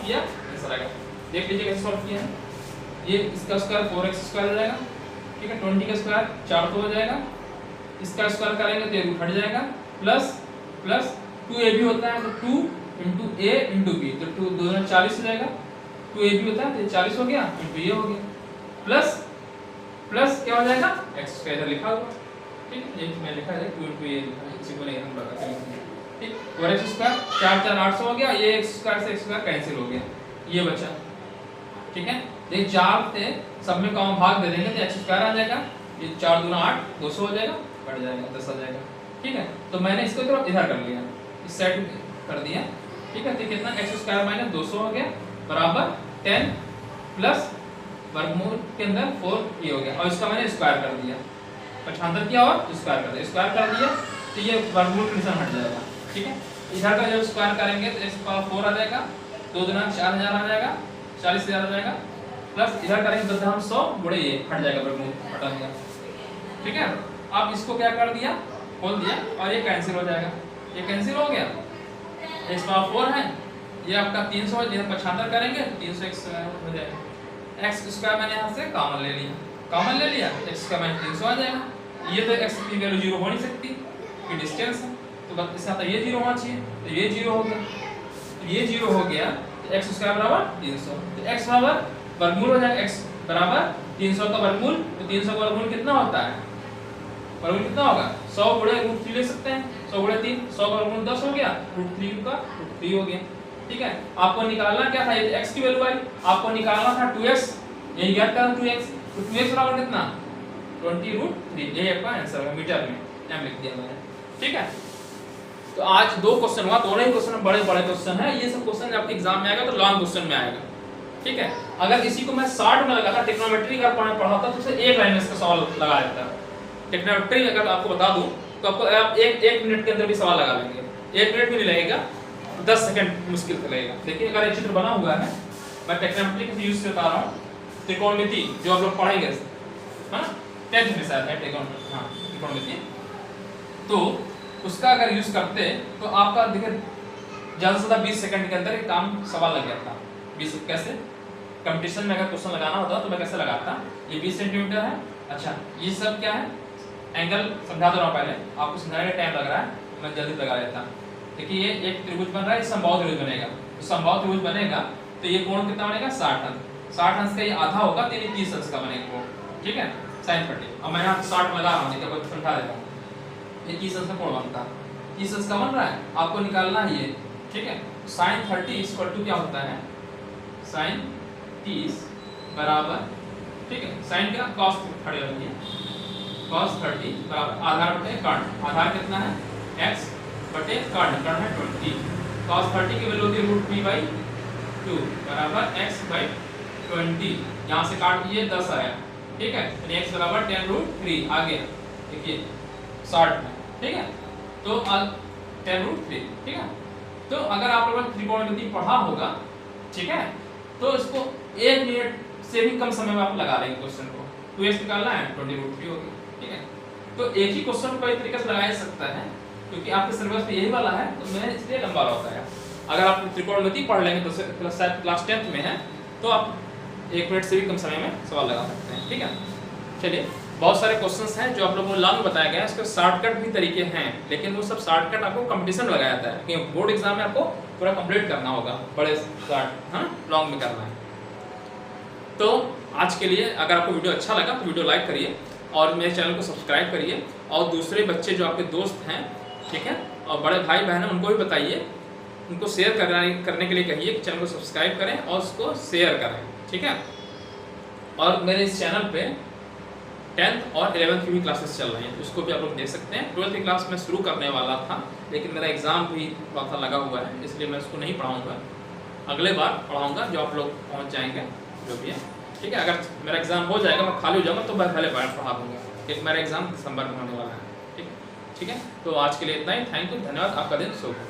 किया आंसर आएगा। देख लीजिए कैसे सॉल्व किया है, ये इसका स्क्वायर 4x² हो जाएगा, ठीक है। 20 का स्क्वायर 400 हो जाएगा, इसका स्क्वायर करेंगे तो ये रूट हट जाएगा, प्लस 2ab होता है तो 2 × a × b, तो 2 दोनों 40 हो जाएगा, 2ab होता है तो 40 हो गया, × ये हो गया, प्लस क्या हो जाएगा x का इधर लिखा हुआ, ठीक है। ये मैं लिखा है 2 × a लिखा है, इसी को नहीं हम लगा करेंगे, ठीक। 4x² 4 4 800 हो गया, ये x² से x² कैंसिल हो गया, ये बचा, ठीक है। ये 4 से सब में कॉमन भाग दे देंगे तो x² आ जाएगा, ये 4 दूना 8 200 हो जाएगा, कट जाएगा 10 आ जाएगा, ठीक है। तो मैंने इसको इधर कर लिया, इस साइड कर दिया, ठीक है। तो कितना x² - 200 हो गया बराबर 10 प्लस वर्गमूल के अंदर 4 ये हो गया, और इसका मैंने स्क्वायर कर दिया, पक्षांतर किया और स्क्वायर कर दिया, तो ये वर्गमूल का निशान हट जाएगा, ठीक है। इधर का जब स्क्वायर करेंगे तो x पावर 4 आ जाएगा, 2 दूना 4000 आ जाएगा, 40000 आ जाएगा, प्लस इधर करेंगे तो हम 100 गुणे ये हट जाएगा, वर्गमूल हटा दिया, ठीक है। अब इसको क्या कर दिया, खोल दिया, और ये कैंसिल हो जाएगा, ये कैंसिल हो गया, x पावर 4 है, ये आपका 300 है, यह पक्षांतर करेंगे तो 300x हो जाएगा, x² मैंने यहाँ से कॉमन ले लिया, x² - 300 आ जाएगा, ये तो x की वैल्यू 0 हो नहीं सकती कि डिस्टेंस है, तो बस इसका तो ये 0 होना चाहिए, तो ये 0 हो गया, तो ये 0 हो गया, तो x² बराबर 300, तो x बराबर वर्गमूल हो जाएगा, x बराबर 300 का वर्गमूल, तो 300 का वर्गमूल कितना होता है, वर्गमूल कितना होगा 100 गुणे √3 ले सकते हैं, 100 गुणे 3, 100 का वर्गमूल 10 हो गया, √3 का √3 हो गया, ठीक है। आपको निकालना क्या था, ये x की वैल्यू आई, आपको निकालना था 2x, यही ज्ञात करना 2x, तो 2x बराबर कितना 20√3, ये आपका आंसर है, मीटर में m लिख दिया मैंने, ठीक है। तो आज 2 क्वेश्चन हुआ, दोनों ही क्वेश्चन बड़े क्वेश्चन है, ये सब क्वेश्चन आपके एग्जाम में आएगा तो लॉन्ग क्वेश्चन में आएगा, ठीक है। अगर इसी को मैं 60 में लगाता, ट्रिग्नोमेट्री का पढ़ाता तो उसे एक लाइन में इसका सवाल लगा देता। ट्रिग्नोमेट्री अगर आपको बता दूं तो आपको आप एक मिनट के अंदर भी सवाल लगा लेंगे, 1 मिनट भी नहीं लगेगा, 10 सेकंड मुश्किल से लगेगा। देखिए अगर एक चित्र बना हुआ है, मैं ट्रिग्नोमेट्री के यूज से बता रहा हूँ, त्रिकोणमिति जो आप लोग पढ़ेंगे, हाँ 10th में शायद है त्रिकोणमिति, तो उसका अगर यूज करते तो आपका देखिए ज़्यादा से ज़्यादा 20 सेकंड के अंदर एक काम सवाल लग जाता। 20 कैसे, कंपटीशन में अगर क्वेश्चन लगाना होता तो मैं कैसे लगाता, ये 20 सेंटीमीटर है, अच्छा ये सब क्या है, एंगल समझा दे रहा हूँ, पहले आपको समझाने में टाइम लग रहा है, मैं जल्दी लगा लेता। देखिए ये एक त्रिभुज बन रहा है, समबाहु त्रिभुज बनेगा, तो समबाहु त्रिभुज बनेगा तो ये कोण कितना बनेगा 60 अंश, 60 अंश का ये आधा होगा तो ये 30 अंश का बनेगा कोण, ठीक है, sin 30। अब मैं यहाँ 60 लगा रहा हूँ, देखिए आपको समझा देता हूँ, ये 30 अंश का कोण बनता है, 30 अंश का बन रहा है, आपको निकालना है ये, ठीक है। sin 30 इक्वल टू क्या होता है, sin 30 बराबर, ठीक है, sin क्या cos खड़े वाली है, cos 30 बराबर आधार बटे कर्ण, आधार कितना है x बटे कर्ण, कर्ण है 20, cos 30 की वैल्यू होती है √3/2 बराबर x बाई 20, यहाँ से काट दिए 10 आया, ठीक है, यानी x बराबर 10√3 आ गया, देखिए 60 में, ठीक है, तो 10√3, ठीक है। तो अगर आप लोगों ने त्रिकोणमिति पढ़ा होगा, ठीक है, तो इसको 1 मिनट से भी कम समय में आप लगा लेंगे क्वेश्चन को, 2x निकालना है 20√3 हो गया, ठीक है। तो एक ही क्वेश्चन को कई तरीके से लगाया सकता है, क्योंकि आपके सिलेबस में यही वाला है, तो मैं इसलिए लंबा होता है। अगर आप त्रिकोणमिति पढ़ लेंगे तो शायद क्लास 10th में है, तो आप 1 मिनट से भी कम समय में सवाल लगा सकते हैं, ठीक है। चलिए, बहुत सारे क्वेश्चंस हैं जो आप लोगों को लॉन्ग में बताया गया है, इसके शॉर्टकट भी तरीके हैं, लेकिन वो सब शॉर्टकट आपको कंपटीशन में लगाया जाता है, क्योंकि बोर्ड एग्जाम में आपको पूरा कंप्लीट करना होगा, बड़े शॉर्ट हाँ लॉन्ग में करना है। तो आज के लिए अगर आपको वीडियो अच्छा लगा तो वीडियो लाइक करिए और मेरे चैनल को सब्सक्राइब करिए, और दूसरे बच्चे जो आपके दोस्त हैं, ठीक है, और बड़े भाई बहन हैं, उनको भी बताइए, उनको शेयर करने के लिए कहिए कि चैनल को सब्सक्राइब करें और उसको शेयर करें, ठीक है। और मेरे इस चैनल पे 10th और 11th की भी क्लासेस चल रही हैं, तो उसको भी आप लोग देख सकते हैं। 12th की क्लास में शुरू करने वाला था, लेकिन मेरा एग्ज़ाम भी थोड़ा सा लगा हुआ है, इसलिए मैं उसको नहीं पढ़ाऊँगा, अगले बार पढ़ाऊँगा जो आप लोग पहुँच जाएंगे जो भी है, ठीक है। अगर मेरा एग्ज़ाम हो जाएगा, मैं खाली हो जाऊँगा, तो मैं पहले बार पढ़ा दूँगा, क्योंकि मेरा एग्ज़ाम दिसंबर में होने वाला है, ठीक है। तो आज के लिए इतना ही, थैंक यू, धन्यवाद, आपका दिन शुभ हो।